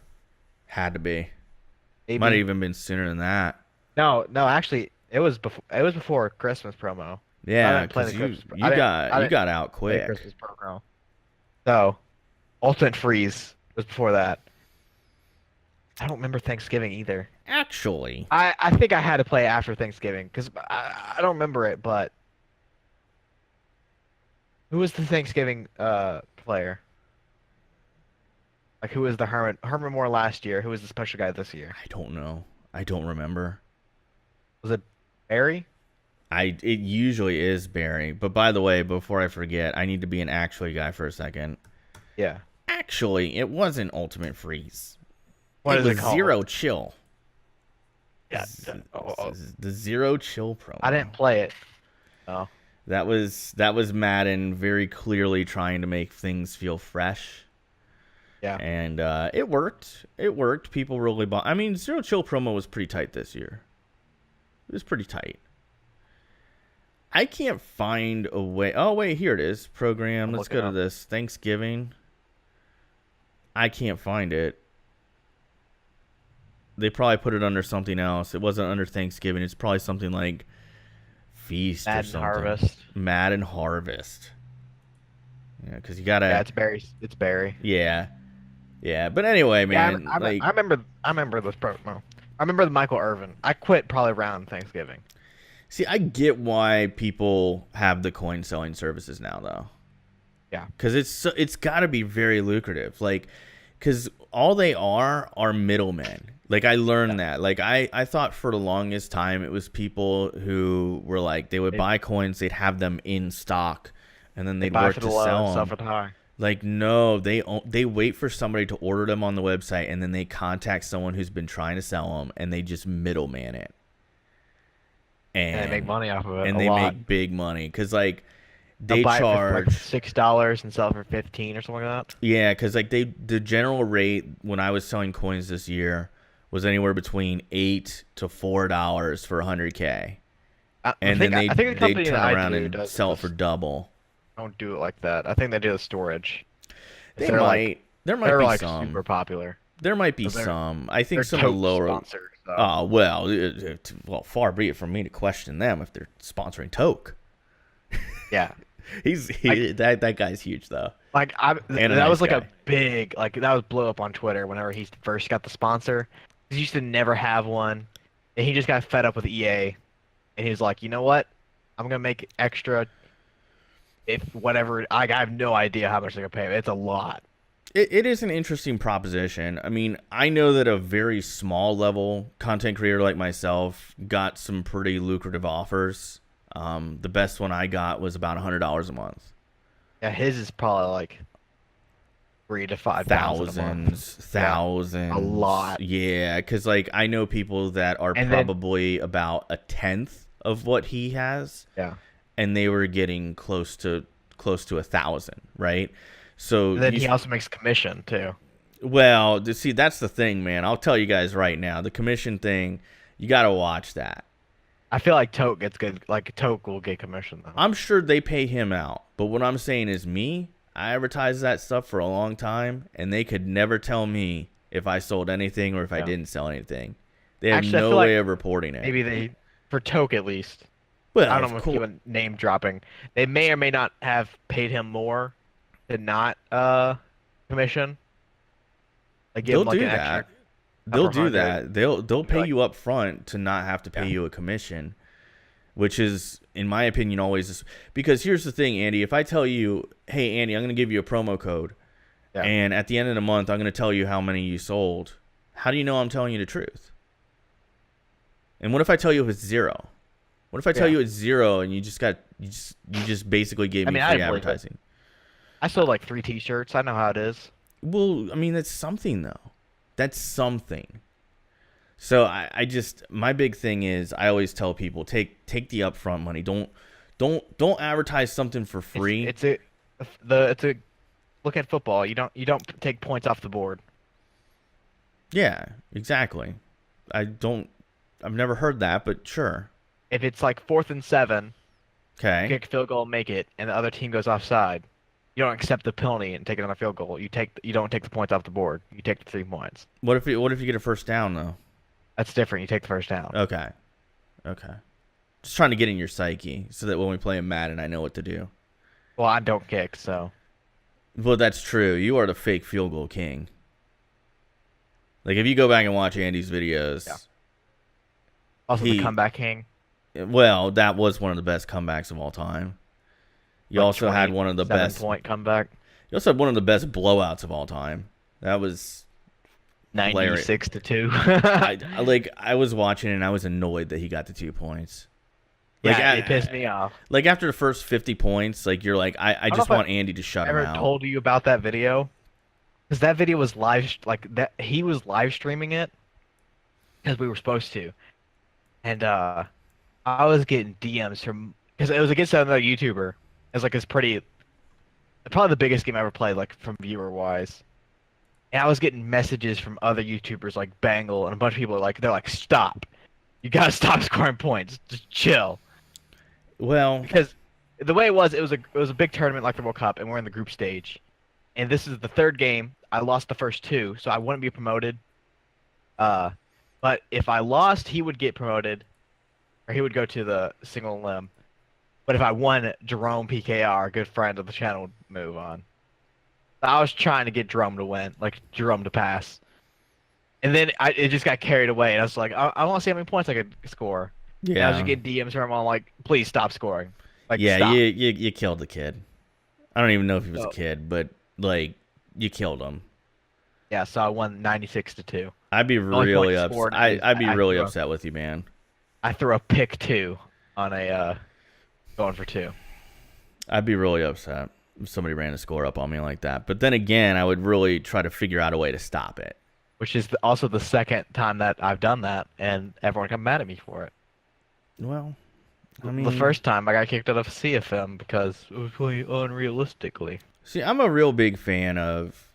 Had to be. Might have maybe. even been sooner than that. No, no, actually, it was before Christmas promo. I Yeah, didn't play the because you Christmas. you got I you didn't got out play the quick. Christmas promo. So, Ultimate Freeze was before that. I don't remember Thanksgiving either. Actually, I think I had to play after Thanksgiving because I don't remember it. But who was the Thanksgiving player? Like who was the Herman Moore last year? Who was the special guy this year? I don't know. I don't remember. Was it Barry? It usually is Barry. But by the way, before I forget, I need to be an actually guy for a second. Yeah. Actually, it wasn't Ultimate Freeze. What It is was it called? Zero Chill. Yeah. The Zero Chill I didn't promo. play it. Oh. That was Madden very clearly trying to make things feel fresh. Yeah. And it worked. It worked. People really bought. I mean, Zero Chill promo was pretty tight this year. It was pretty tight. I can't find a way. Oh wait, here it is. Program. I'm Let's looking go to up. this Thanksgiving. I can't find it. They probably put it under something else. It wasn't under Thanksgiving. It's probably something like Feast or Madden something. Harvest. Madden Harvest. Yeah, because you gotta. Yeah, it's Barry. It's Barry. Yeah, yeah. But anyway, Yeah, man, I like, remember. I remember this promo. I remember the Michael Irvin. I quit probably around Thanksgiving. see, I get why people have the coin selling services now, though. Yeah. Because it's got to be very lucrative. Like, because all they are middlemen. Like I learned that. Like I thought for the longest time it was people who were like they would They, buy coins, they'd have them in stock, and then they they'd buy work for the to low and sell sell them. for the high. Like no, they wait for somebody to order them on the website, and then they contact someone who's been trying to sell them, and they just middleman it, And they make and money off of it a they lot. make big money because like They'll they buy it for like charge. $6 and sell it for 15 or something like that. Yeah, because like the general rate when I was selling coins this year was anywhere between $8 to $4 for 100K, and then I think the they company turn that I around do and does sell it this. for double. Don't do it like that. I think they do the storage. If They might. There might they're be like some. super popular. There might be But they're some. I think they're some of the tote lower. sponsored. So Oh well, well, far be it from me to question them if they're sponsoring Toke. yeah, That guy's huge though, like and a that was nice like a guy. big that was blow up on Twitter whenever he first got the sponsor. He used to never have one, and he just got fed up with EA, and he was like, you know what, I'm gonna make extra. If whatever, I have no idea how much they're gonna pay. It's a lot. It is an interesting proposition. I mean, I know that a very small level content creator like myself got some pretty lucrative offers. The best one I got was about $100 a month. Yeah, his is probably like 3 to 5 thousand a month. Yeah, a Thousands. lot. Yeah, because like I know people that are And then probably about a tenth of what he has, yeah, and they were getting close to 1,000, right? So and then he also makes commission too. well, see, that's the thing, man. I'll tell you guys right now, the commission thing, you got to watch that. I feel like Toke gets good. Like Toke will get commission though. I'm sure they pay him out, but what I'm saying is me, I advertised that stuff for a long time, and they could never tell me if I sold anything or if I Yeah. didn't sell anything. They have Actually, I no feel way like of reporting it. maybe they, for Toke at least. Well, I of don't know if course, you name dropping. They may or may not have paid him more to not commission. Like give they'll him like do an that. extra They'll couple do hundred. that. They'll Be pay like, you up front to not have to pay yeah, you a commission, which is, in my opinion, always because here's the thing, Andy. If I tell you, hey, Andy, I'm going to give you a promo code, yeah. and at the end of the month, I'm going to tell you how many you sold, how do you know I'm telling you the truth? And what if I tell you it's zero? What if I tell Yeah. you it's zero and you just basically gave I me mean, I free believe it. advertising? I sold like 3 T-shirts. I know how it is. Well, I mean, that's something though. That's something. So I just my big thing is I always tell people take the upfront money. Don't advertise something for free. It's a look at football. You don't take points off the board. Yeah, exactly. I've never heard that, but sure. If it's like 4th and 7, Okay. kick a field goal, make it, and the other team goes offside, you don't accept the penalty and take another field goal. You don't take the points off the board. You take the 3 points. What if you get a first down though? That's different. You take the first down. Okay. Okay. Just trying to get in your psyche so that when we play in Madden, I know what to do. Well, I don't kick, so Well, that's true. You are the fake field goal king. Like if you go back and watch Andy's videos, yeah. Also he the comeback king. well, that was one of the best comebacks of all time. You Like also had one of the best. 7 point comeback. You also had one of the best blowouts of all time. That was hilarious. 96-2. I was watching and I was annoyed that he got the 2 points. Yeah, it pissed me off. Like after the first 50 points, like you're like, I don't just know if want Andy to shut I him ever out. told you about that video? Because that video was like that. He was live streaming it because we were supposed to, and I was getting DMs from because it was against another YouTuber. It was like probably the biggest game I ever played, like from viewer wise. And I was getting messages from other YouTubers like Bangle and a bunch of people they're like, stop, you gotta stop scoring points, just chill. Well, Because the way it was a big tournament like the World Cup, and we're in the group stage, and this is the third game. I lost the first 2, so I wouldn't be promoted. But if I lost, he would get promoted, or he would go to the single limb. But if I won, Jerome PKR, a good friend of the channel, would move on. I was trying to get Jerome to win, like Jerome to pass, and then it just got carried away, and I was like, I want to see how many points I could score. And I was just getting DMs from him on like, please stop scoring. Like, yeah, stop. you killed the kid. I don't even know if he was Oh. a kid, but like you killed him. Yeah, so I won 96-2. I'd be only really point upset. scored I'd be is really I- upset with you, man. I threw a pick 2 on a going for 2. I'd be really upset if somebody ran a score up on me like that. But then again, I would really try to figure out a way to stop it. Which is also the second time that I've done that, and everyone got mad at me for it. Well, I mean, The first time I got kicked out of CFM because it was playing unrealistically. see, I'm a real big fan of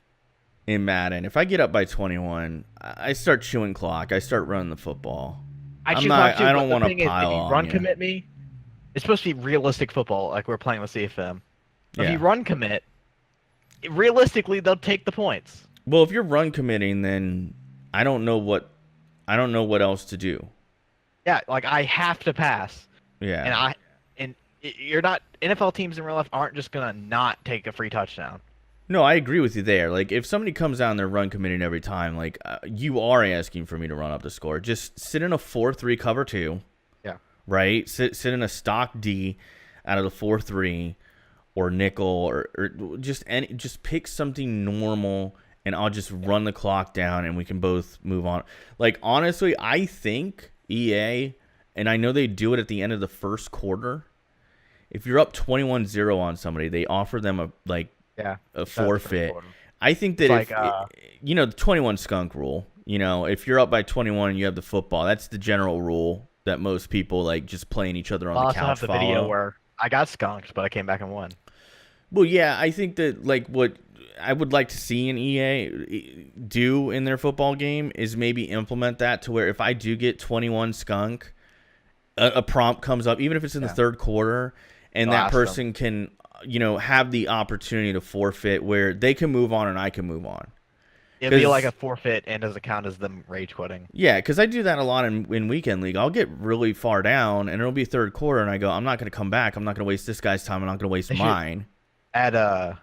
in Madden. If I get up by 21, I start chewing clock. I start running the football. I I'm choose not- not to, I but don't the wanna thing is, pile if you on run you. commit me, it's supposed to be realistic football, like we're playing with CFM. If Yeah. you run commit, realistically they'll take the points. Well, if you're run committing, then I don't know what else to do. Yeah, like I have to pass. Yeah. And you're not NFL teams in real life aren't just gonna not take a free touchdown. No, I agree with you there. Like, if somebody comes down there run committing every time, like, you are asking for me to run up the score. Just sit in a 4-3 cover 2. Yeah. Right? Sit in a stock D out of the 4-3. or nickel or just pick something normal, and I'll just run the clock down and we can both move on. Like, honestly, I think EA, and I know they do it at the end of the first quarter, if you're up 21-0 on somebody, they offer them a forfeit. I think that It's the 21 skunk rule, if you're up by 21 and you have the football, that's the general rule that most people like just playing each other on the couch I also have the video where I got skunked, but I came back and won. Well, yeah, I think that like what I would like to see an EA do in their football game is maybe implement that to where if I do get 21 skunk, a prompt comes up, even if it's in the third quarter, and that person can, have the opportunity to forfeit where they can move on and I can move on. It'd be like a forfeit and doesn't count as them rage quitting. Yeah, because I do that a lot in Weekend League. I'll get really far down, and it'll be third quarter, and I go, I'm not going to come back. I'm not going to waste this guy's time. I'm not going to waste mine. Add a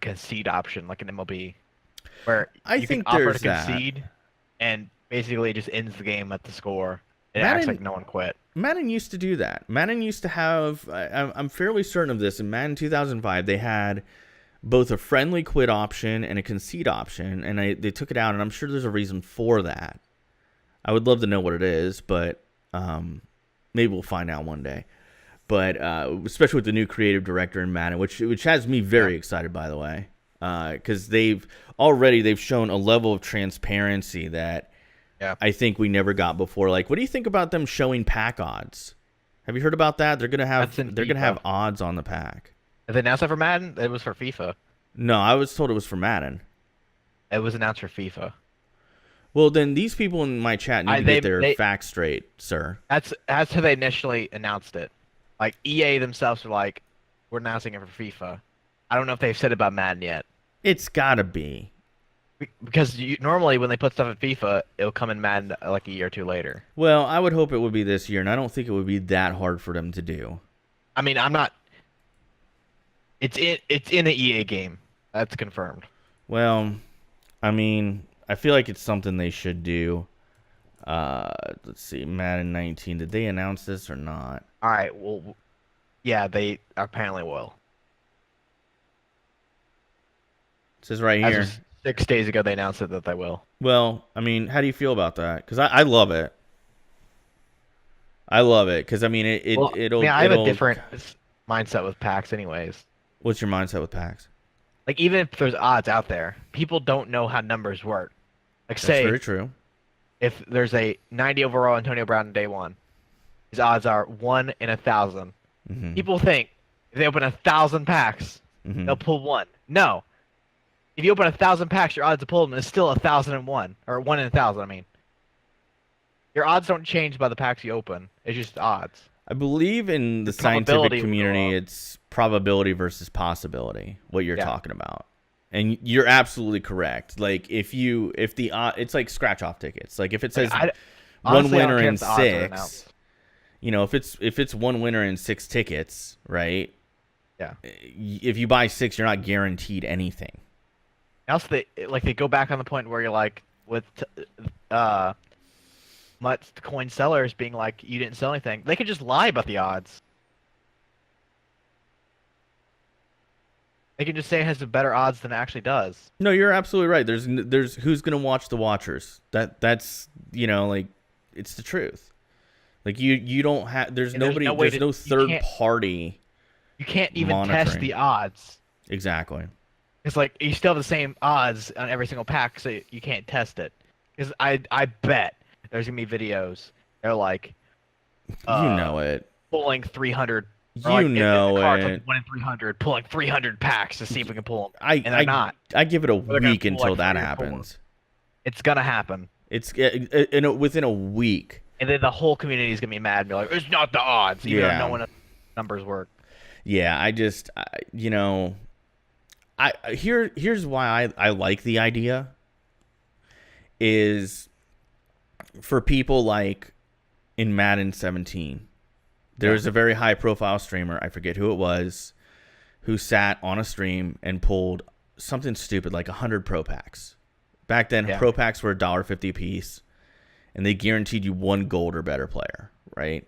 concede option, like an MLB, where you can offer to concede, and basically it just ends the game at the score. It acts like no one quit. Madden used to do that. Madden used to have, I'm fairly certain of this, in Madden 2005, they had both a friendly quit option and a concede option, and they took it out, and I'm sure there's a reason for that. I would love to know what it is, but maybe we'll find out one day. But especially with the new creative director in Madden, which has me very excited, by the way, because they've shown a level of transparency that I think we never got before. Like, what do you think about them showing pack odds? Have you heard about that? They're gonna have odds on the pack. Did they announce that for Madden? It was for FIFA. No, I was told it was for Madden. It was announced for FIFA. Well, then these people in my chat need to get their facts straight, sir. That's how they initially announced it. Like, EA themselves were like, we're announcing it for FIFA. I don't know if they've said it about Madden yet. It's gotta be. Because normally when they put stuff in FIFA, it'll come in Madden like a year or two later. Well, I would hope it would be this year, and I don't think it would be that hard for them to do. I mean, I'm not... It's in an EA game. That's confirmed. Well, I mean, I feel like it's something they should do. Let's see, Madden 19. Did they announce this or not? All right. Well, yeah, they apparently will. It says right here. 6 days ago, they announced that they will. Well, I mean, how do you feel about that? Because I love it. I love it because I mean it'll. I have a different mindset with packs, anyways. What's your mindset with packs? Like, even if there's odds out there, people don't know how numbers work. Like, That's very true. If there's a 90 overall Antonio Brown in day one, his odds are 1 in 1,000. Mm-hmm. People think if they open 1,000 packs, they'll pull one. No. If you open 1,000 packs, your odds to pull them is still 1,001, or 1 in 1,000. I mean, your odds don't change by the packs you open. It's just odds. I believe in the scientific community, it's probability versus possibility. What you're talking about, and you're absolutely correct. Like it's like scratch off tickets. Like if it says one winner in 6, if it's one winner in 6 tickets, right? Yeah. If you buy 6, you're not guaranteed anything. Also, they go back on the point where you're like with much coin sellers being like, you didn't sell anything. They could just lie about the odds. They can just say it has better odds than it actually does. No, you're absolutely right. There's who's gonna watch the watchers. That's like it's the truth. Like you don't have. There's nobody. There's no third party. You can't even test the odds. Exactly. It's like you still have the same odds on every single pack, so you can't test it. Because I bet there's gonna be videos. They're like, it. Pulling 300. Like, it. Like 1 in 300, pulling 300 packs to see if we can pull them. And they're not. I give it a week until that happens. It's gonna happen. It's within a week. And then the whole community is gonna be mad and be like, "It's not the odds," even though no one knows numbers work. Yeah, here's why I like the idea. Is for people like in Madden 17, there was a very high profile streamer, I forget who it was, who sat on a stream and pulled something stupid like 100 pro packs. Back then, pro packs were $1.50 a piece, and they guaranteed you 1 gold or better player, right?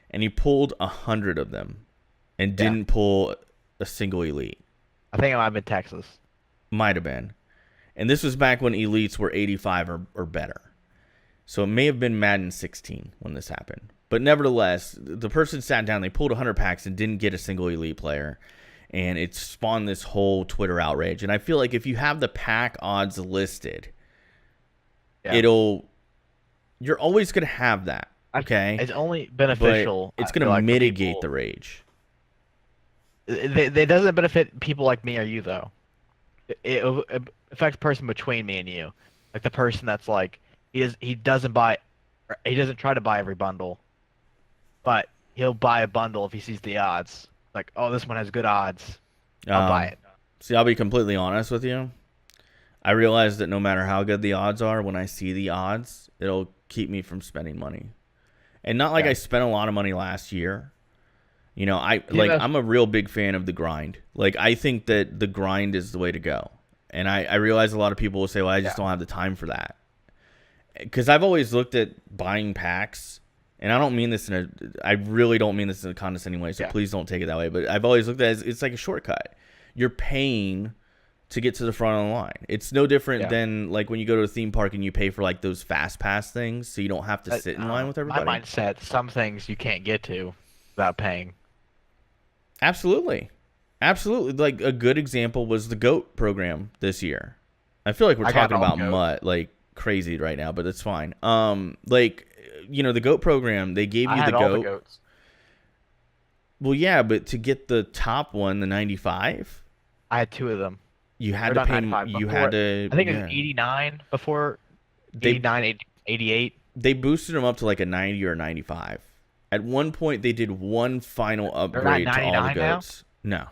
And he pulled 100 of them, and Yeah. didn't pull a single elite. I think it might have been Texas. Might have been. And this was back when elites were 85 or better. So it may have been Madden 16 when this happened. But nevertheless, the person sat down, they pulled 100 packs and didn't get a single elite player. And it spawned this whole Twitter outrage. And I feel like if you have the pack odds listed, you're always going to have that. Okay? It's only beneficial. But it's going to mitigate the rage. It doesn't benefit people like me or you, though. It affects the person between me and you. Like the person that's like, he doesn't try to buy every bundle, but he'll buy a bundle if he sees the odds. Like, oh, this one has good odds. I'll buy it. See, I'll be completely honest with you. I realize that no matter how good the odds are, when I see the odds, it'll keep me from spending money. And not like I spent a lot of money last year. You know, I'm a real big fan of the grind. Like, I think that the grind is the way to go. And I realize a lot of people will say, well, I just don't have the time for that. Because I've always looked at buying packs, and I really don't mean this in a condescending way, so please don't take it that way. But I've always looked at it as it's like a shortcut. You're paying to get to the front of the line. It's no different than like when you go to a theme park and you pay for like those fast pass things, so you don't have to sit in line with everybody. My mindset, some things you can't get to without paying. Absolutely. Like a good example was the GOAT program this year. I feel like we're talking about MUT like crazy right now, but it's fine. Like, you know, the GOAT program, they gave you the GOAT. All the goats. Well, yeah, but to get the top one, the 95, I had 2 of them. You had to pay. You had to. I think it was 89 before. 89, 88. They boosted them up to like a 90 or 95. At one point, they did one final upgrade to all the goats. No,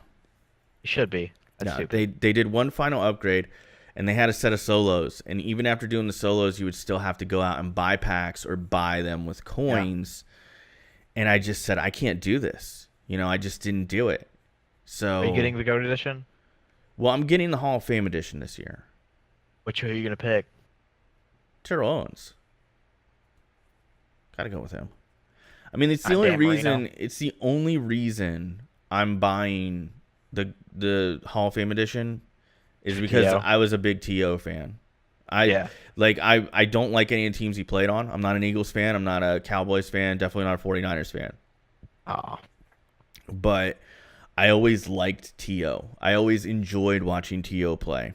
it should be. That's stupid. They did one final upgrade, and they had a set of solos. And even after doing the solos, you would still have to go out and buy packs or buy them with coins. Yeah. And I just said, I can't do this. You know, I just didn't do it. So are you getting the GOAT edition? Well, I'm getting the Hall of Fame edition this year. Which are you gonna pick? Terrell Owens. Gotta go with him. I mean, it's the only reason. Marino. It's the only reason I'm buying the Hall of Fame edition is because I was a big T.O. fan. I don't like any of the teams he played on. I'm not an Eagles fan. I'm not a Cowboys fan. Definitely not a 49ers fan. Oh. But I always liked T.O. I always enjoyed watching T.O. play.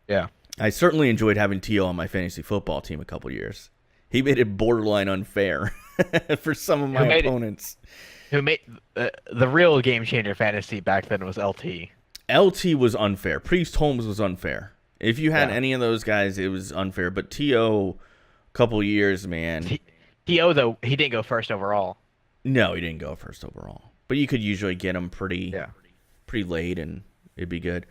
Yeah. I certainly enjoyed having T.O. on my fantasy football team a couple years. He made it borderline unfair for some of my opponents. Who made the real game changer fantasy back then was LT. LT was unfair. Priest Holmes was unfair. If you had any of those guys, it was unfair. But T.O., couple years, man. T.O., though, he didn't go first overall. No, he didn't go first overall. But you could usually get him pretty late, and it'd be good.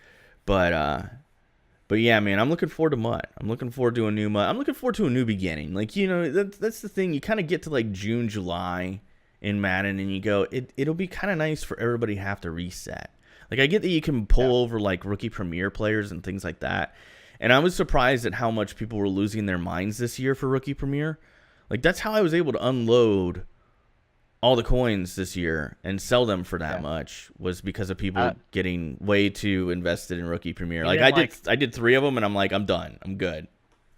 But yeah, man, I'm looking forward to MUT. I'm looking forward to a new MUT. I'm looking forward to a new beginning. Like, you know, that's the thing. You kind of get to like June, July in Madden, and you go, it'll be kind of nice for everybody to have to reset. Like, I get that you can pull over like rookie premier players and things like that. And I was surprised at how much people were losing their minds this year for rookie premier. Like, that's how I was able to unload all the coins this year and sell them for that much, was because of people getting way too invested in rookie premier. Like, I did 3 of them, and I'm like, I'm done. I'm good.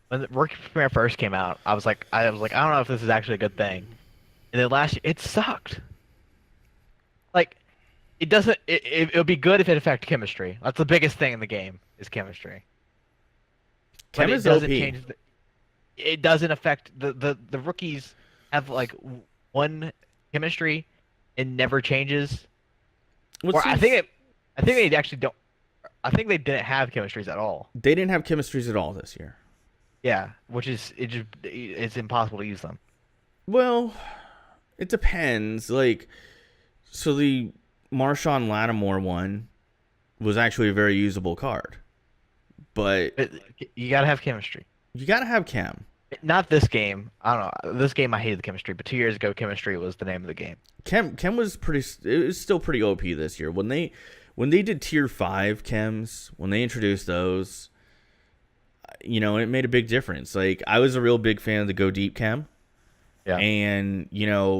When the rookie premier first came out, I was like, I don't know if this is actually a good thing. And then last year, it sucked. Like, it doesn't. It would be good if it affected chemistry. That's the biggest thing in the game is chemistry. Chem but is it doesn't OP. change. It doesn't affect the rookies have like one chemistry and never changes. I think they actually don't. I think they didn't have chemistries at all. They didn't have chemistries at all this year. Yeah, which is it's impossible to use them. Well, it depends. Like, so the Marshawn Lattimore one was actually a very usable card, but you gotta have chemistry. You gotta have chem. Not this game. I don't know. This game I hated the chemistry, but 2 years ago, chemistry was the name of the game. Chem was pretty. It was still pretty OP this year when they did tier 5 chems, when they introduced those. You know, it made a big difference. Like, I was a real big fan of the Go Deep chem. Yeah. And,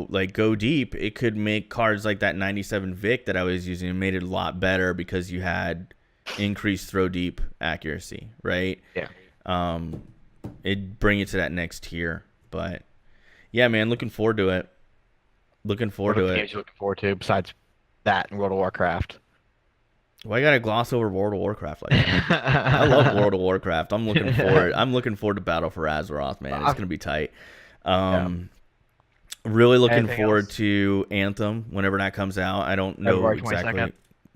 like go deep, it could make cards like that 97 Vic that I was using. It made it a lot better because you had increased throw deep accuracy, right? Yeah. It'd bring it to that next tier. But yeah, man, looking forward to it. Looking forward What are to the it. games you're looking forward to besides that and World of Warcraft? Why you gotta gloss over World of Warcraft like that? I love World of Warcraft. I'm looking forward. I'm looking forward to Battle for Azeroth, man. It's gonna be tight. Yeah. Really looking Anything forward else? to Anthem whenever that comes out. I don't know February exactly. 22nd.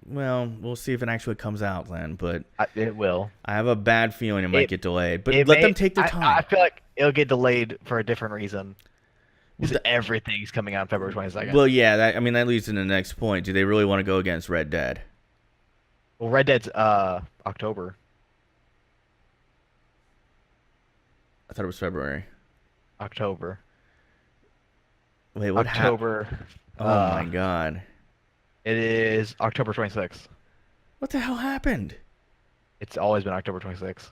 Well, we'll see if it actually comes out, Glenn. But It will. I have a bad feeling it might It get delayed. But it let may. them take their I time. feel like it'll get delayed for a different reason. Well, Because everything's coming out February 22nd. well, yeah. I mean, that leads to the next point. Do they really want to go against Red Dead? Well, Red Dead's October. I thought it was February. October. Wait, what happened? October. Oh my God! It is October 26th. What the hell happened? It's always been October 26th.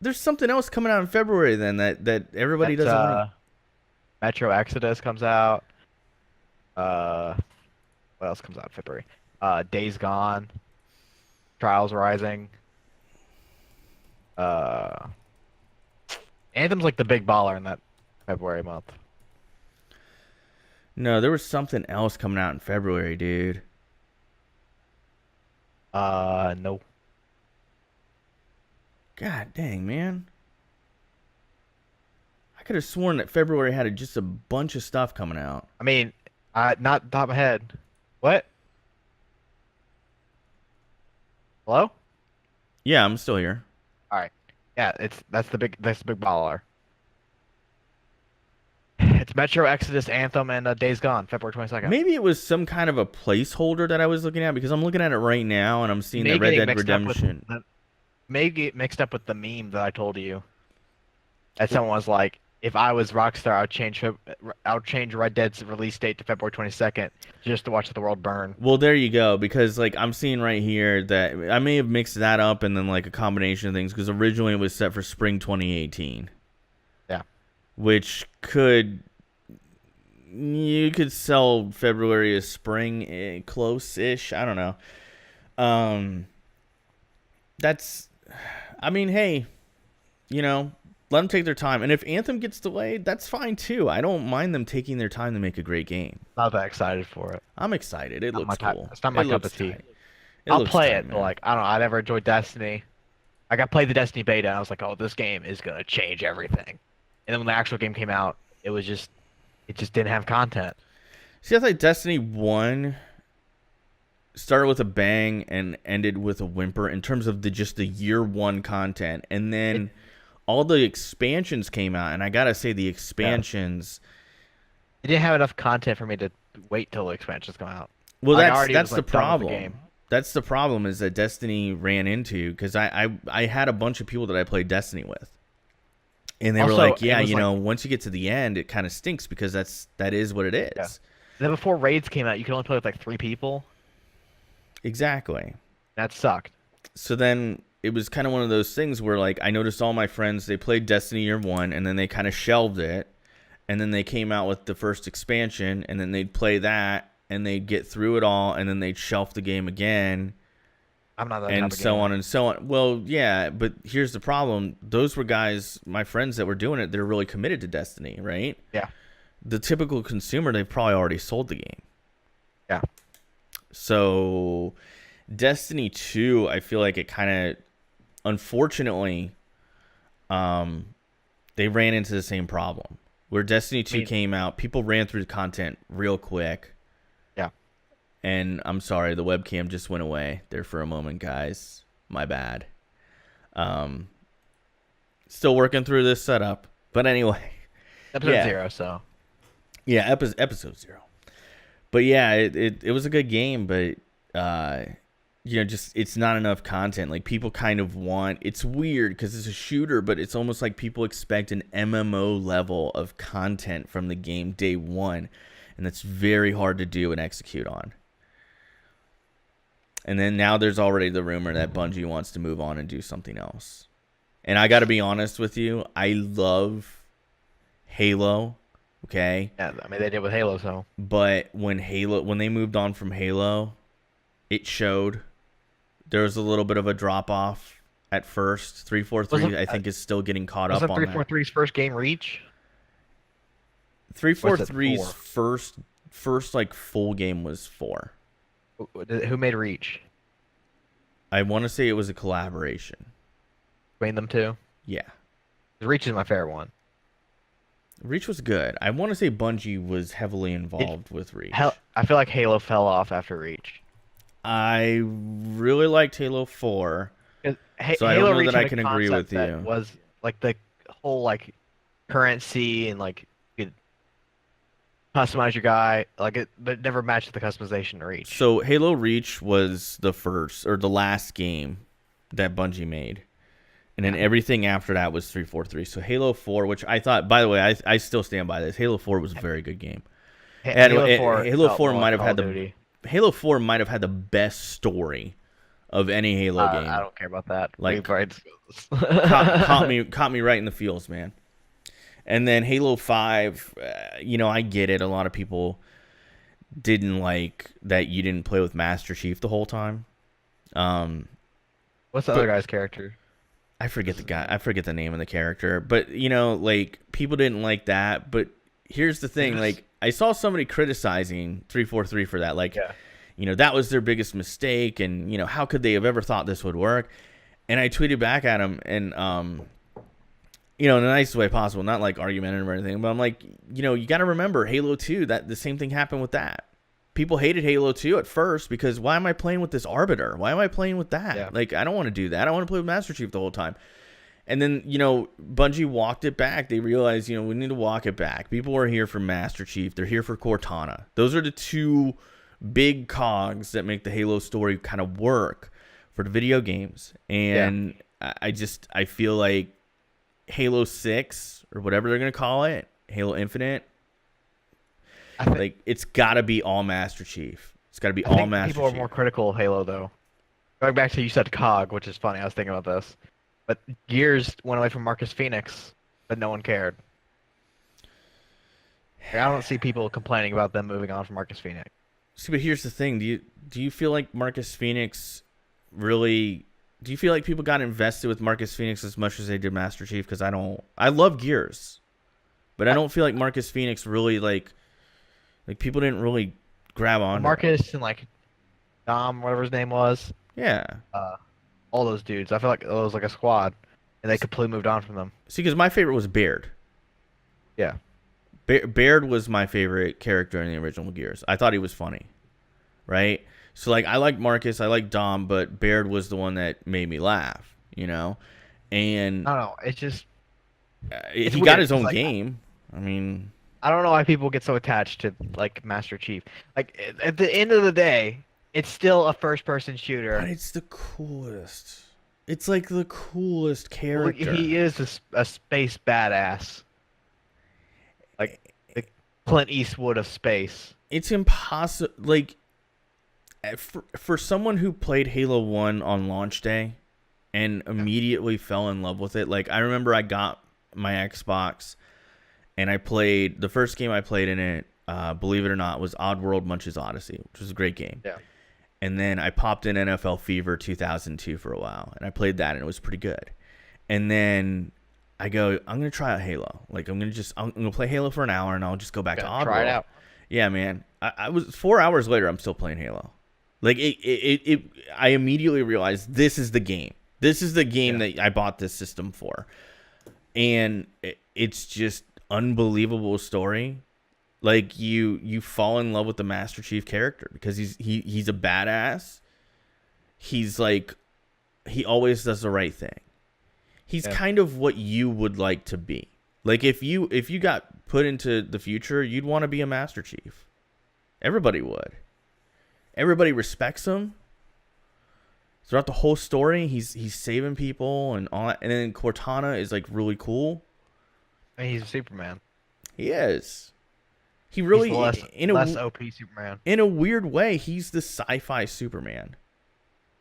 There's something else coming out in February then that everybody That's, doesn't want. Metro Exodus comes out. What else comes out in February? Days Gone. Trials Rising. Uh, Anthem's like the big baller in that February month. No, there was something else coming out in February, dude. No. God dang, man. I could have sworn that February had just a bunch of stuff coming out. I mean, not top of my head. What? Hello? Yeah, I'm still here. All right. Yeah, that's the big baller. It's Metro Exodus, Anthem, and Days Gone, February 22nd. Maybe it was some kind of a placeholder that I was looking at because I'm looking at it right now and I'm seeing that Red getting Dead mixed up with Redemption. may get mixed up with the meme that I told you. That someone was like, if I was Rockstar, I'd change Red Dead's release date to February 22nd just to watch the world burn. Well, there you go. Because like I'm seeing right here that I may have mixed that up and then like a combination of things because originally it was set for spring 2018. Yeah. Which you could sell February as spring close-ish. I don't know. I mean, hey, let them take their time. And if Anthem gets delayed, that's fine too. I don't mind them taking their time to make a great game. Not that excited for it. I'm excited. It looks cool. It's not my It cup looks of tea. tight. I'll play tight, it, but man. like I don't know. I never enjoyed Destiny. Like I played the Destiny beta, and I was like, "Oh, this game is gonna change everything." And then when the actual game came out, it just didn't have content. See, I thought Destiny 1 started with a bang and ended with a whimper in terms of just the year one content. And then all the expansions came out, and I gotta say the expansions. It didn't have enough content for me to wait till the expansions come out. Well, Like, I that's already that's was, the like, done with the problem. game. That's the problem is that Destiny ran into because I had a bunch of people that I played Destiny with. And they were Also, like, it yeah, was like- once you get to the end, it kind of stinks because that is what it is. Yeah. Then before raids came out, you could only play with like 3 people. Exactly. That sucked. So then it was kind of one of those things where like I noticed all my friends, they played Destiny year 1 and then they kind of shelved it. And then they came out with the first expansion and then they'd play that and they'd get through it all and then they'd shelf the game again. I'm not that type And of so gamer. on and so on. Well, yeah, but here's the problem. Those were guys, my friends that were doing it, they're really committed to Destiny, right? Yeah. The typical consumer, they've probably already sold the game. Yeah. So Destiny 2, I feel like it kind of, unfortunately, they ran into the same problem. Where Destiny 2 came out, people ran through the content real quick. Yeah. And I'm sorry, the webcam just went away there for a moment, guys. My bad. Still working through this setup. But anyway. Episode 0, so. Yeah, episode 0. But yeah, it was a good game, but just it's not enough content. Like people kind of want, it's weird because it's a shooter, but it's almost like people expect an MMO level of content from the game day one, and that's very hard to do and execute on. And then now there's already the rumor that Bungie wants to move on and do something else. And I got to be honest with you, I love Halo Okay, Yeah, I mean they did with Halo, so but when they moved on from Halo, it showed there was a little bit of a drop off at first. wasn't 343, I think, is still getting caught up wasn't on three that. four three's first game Reach? Or was it 343's four? first like full game was 4. Who made Reach? I want to say it was a collaboration. Between them two? Yeah. 'Cause Reach is my favorite one. Reach was good. I want to say Bungie was heavily involved with Reach. I feel like Halo fell off after Reach. I really liked Halo 4, 'Cause so I Halo don't know Reach that I had a can agree with concept that you. was like the whole like currency and like you could customize your guy like it, but it never matched the customization to Reach. So Halo Reach was the first or the last game that Bungie made. And then everything after that was 343. So Halo 4, which I thought, by the way, I still stand by this. Halo 4 was a very good game. And Halo 4 might have had Halo 4 might have had the best story of any Halo game. I don't care about that. Like, Caught caught me right in the feels, man. And then Halo 5, I get it. A lot of people didn't like that you didn't play with Master Chief the whole time. What's the other guy's character? I forget the guy. I forget the name of the character. But, like, people didn't like that. But here's the thing. Like, I saw somebody criticizing 343 for that. Like, that was their biggest mistake. And, how could they have ever thought this would work? And I tweeted back at him and, in the nicest way possible, not like argumentative or anything. But I'm like, you got to remember Halo 2, that the same thing happened with that. People hated Halo 2 at first because why am I playing with this Arbiter? Why am I playing with that? Yeah. Like, I don't want to do that. I want to play with Master Chief the whole time. And then, Bungie walked it back. They realized, we need to walk it back. People are here for Master Chief. They're here for Cortana. Those are the two big cogs that make the Halo story kind of work for the video games. And I feel like Halo 6 or whatever they're going to call it, Halo Infinite, like it's got to be all Master Chief. It's got to be all Master Chief. People are more critical of Halo though. Going back to you said COG, which is funny. I was thinking about this, but Gears went away from Marcus Phoenix, but no one cared. Like, I don't see people complaining about them moving on from Marcus Phoenix. See, but here's the thing: do you feel like Marcus Phoenix really? Do you feel like people got invested with Marcus Phoenix as much as they did Master Chief? Because I don't. I love Gears, but I don't feel like Marcus Phoenix really like people didn't really grab on. Marcus and like Dom, whatever his name was. Yeah. All those dudes. I feel like it was like a squad, and they completely moved on from them. See, because my favorite was Baird. Yeah. Baird was my favorite character in the original Gears. I thought he was funny, right? So, like, I liked Marcus, I liked Dom, but Baird was the one that made me laugh, And I don't know. It's just he weird. got his own Like, game. I mean, I don't know why people get so attached to like Master Chief. Like at the end of the day, it's still a first-person shooter. but it's the coolest. It's like the coolest Well, character. he is a space badass. Like the Clint Eastwood of space. It's impossible. Like, for someone who played Halo 1 on launch day and immediately fell in love with it. Like, I remember I got my Xbox and I played the first game I played in it, believe it or not, was Oddworld Munch's Odyssey, which was a great game. Yeah. And then I popped in NFL Fever 2002 for a while, and I played that, and it was pretty good. And then I go, I'm gonna try out Halo. Like, I'm gonna play Halo for an hour, and I'll just go back to Oddworld. Try it out. Yeah, man. I was 4 hours later, I'm still playing Halo. Like I immediately realized this is the game. This is the game that I bought this system for, and it's just unbelievable story. Like you fall in love with the Master Chief character because he's a badass. He's like, he always does the right thing. He's kind of what you would like to be. Like if you got put into the future, you'd want to be a Master Chief. Everybody would. Everybody respects him. Throughout the whole story, he's saving people and all that. And then Cortana is like really cool. I mean, he's a Superman. He is. He really He's less OP Superman. In a weird way, he's the sci-fi Superman.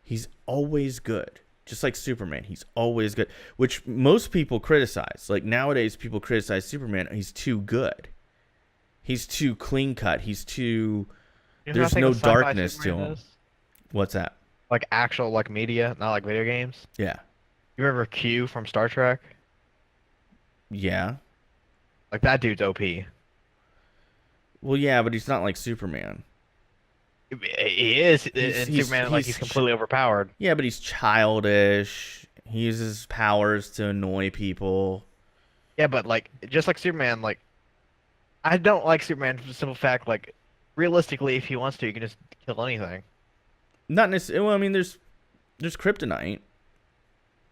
He's always good. Just like Superman, he's always good. Which most people criticize. Like nowadays, people criticize Superman. He's too good. He's too clean cut. He's too. You know who I There's think no a sci-fi darkness to Superman him. is? What's that? Like actual like media, not like video games. Yeah. You remember Q from Star Trek? Yeah. Like that dude's OP. Well, yeah, but he's not like Superman. He is He's in he's Superman, like he's he's completely overpowered. yeah, but he's childish. He uses his powers to annoy people. Yeah, but like just like Superman, like I don't like Superman for the simple fact, like realistically, if he wants to, he can just kill anything. Not necessarily. Well, I mean, there's kryptonite.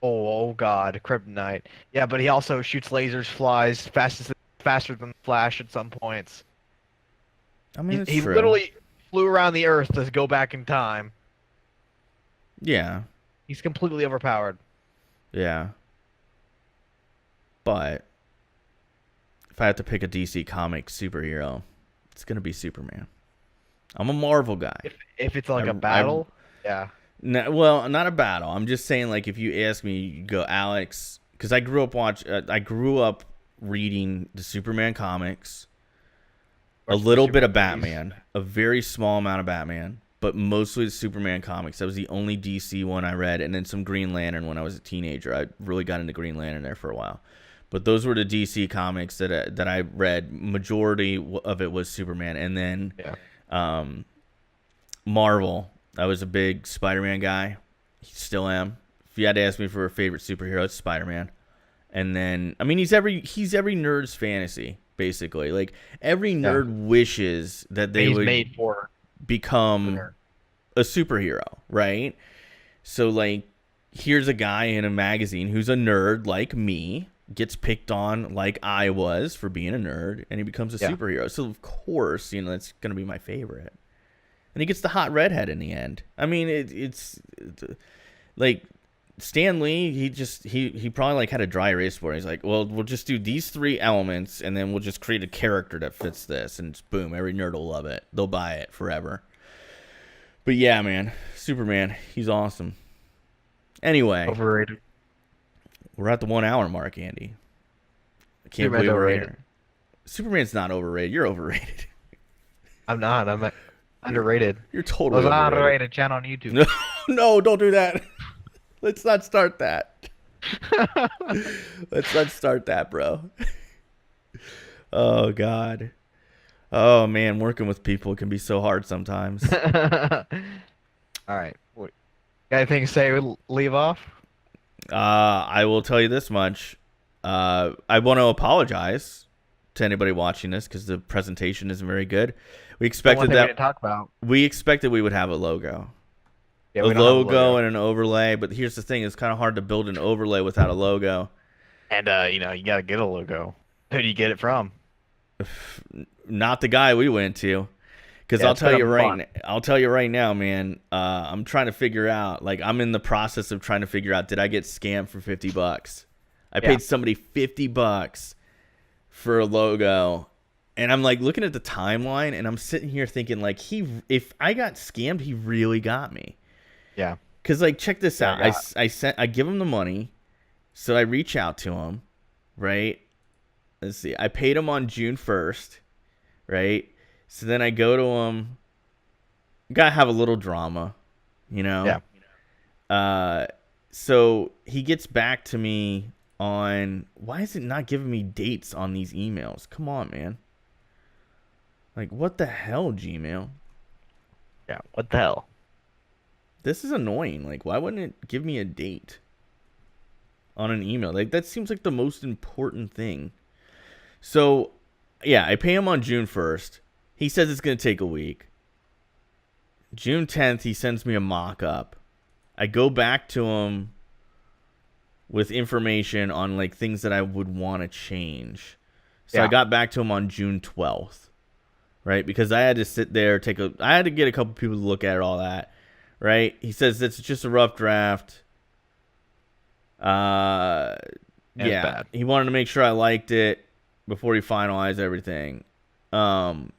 Oh God, Kryptonite. Yeah, but he also shoots lasers, flies faster than Flash at some points. I mean, it's He true. literally flew around the Earth to go back in time. Yeah, He's completely overpowered. yeah. But if I have to pick a DC comic superhero, it's gonna be Superman. I'm a Marvel guy. If it's like I, a I battle, yeah. No, well, not a battle. I'm just saying, like, if you ask me, you go Alex, because I grew up reading the Superman comics, a Watch the little bit Superman of movies. Batman, a very small amount of Batman, but mostly the Superman comics. That was the only DC one I read, and then some Green Lantern when I was a teenager. I really got into Green Lantern there for a while, but those were the DC comics that I read. Majority of it was Superman, and then Yeah. Marvel. I was a big Spider-Man guy. Still am. If you had to ask me for a favorite superhero, it's Spider-Man. And then, I mean, he's every nerd's fantasy, basically. Like every Yeah. nerd wishes that they He's would made for become nerd. a superhero, right? So, like, here's a guy in a magazine who's a nerd like me, gets picked on like I was for being a nerd, and he becomes a Yeah. superhero. So, of course, that's going to be my favorite. And he gets the hot redhead in the end. I mean, it's like Stan Lee. He probably like had a dry erase board. He's like, well, we'll just do these three elements, and then we'll just create a character that fits this, and just, boom, every nerd will love it. They'll buy it forever. But yeah, man, Superman, he's awesome. Anyway, Overrated. we're at the 1 hour mark, Andy. I can't Superman's believe we're overrated. here. Superman's not overrated. You're overrated. I'm not. I'm underrated. You're I totally was on overrated. underrated channel on YouTube. No, no, don't do that. Let's not start that. Let's not start that, bro. Oh, God. Oh, man, working with people can be so hard sometimes. All right. What, got anything to say? Leave off. I will tell you this much. I want to apologize to anybody watching this because the presentation isn't very good. We One expected thing we that didn't talk about. we expected we would have a logo. Yeah, A we don't have a logo and an overlay, but here's the thing, it's kind of hard to build an overlay without a logo. And you gotta get a logo. Who do you get it from? Not the guy we went to. Because Yeah, I'll it's tell been you a right month. I'll tell you right now, man. I'm trying to figure out, like, I'm in the process of trying to figure out, did I get scammed for $50? I Yeah. paid somebody $50 for a logo. And I'm like looking at the timeline and I'm sitting here thinking, like, if I got scammed, he really got me. Yeah. Cause, like, check this out. Yeah. I give him the money, so I reach out to him, right? Let's see. I paid him on June 1st, right? So then I go to him. Gotta have a little drama, you know. Yeah. So he gets back to me on, why is it not giving me dates on these emails? Come on, man. Like, what the hell, Gmail? Yeah. What the hell? This is annoying. Like, why wouldn't it give me a date on an email? Like, that seems like the most important thing. So, yeah, I pay him on June 1st. He says it's going to take a week. June 10th, he sends me a mock-up. I go back to him with information on, like, things that I would want to change. So Yeah. I got back to him on June 12th, right? Because I had to sit there, I had to get a couple people to look at it, all that. Right? He says it's just a rough draft. And it's Yeah. bad. He wanted to make sure I liked it before he finalized everything. Then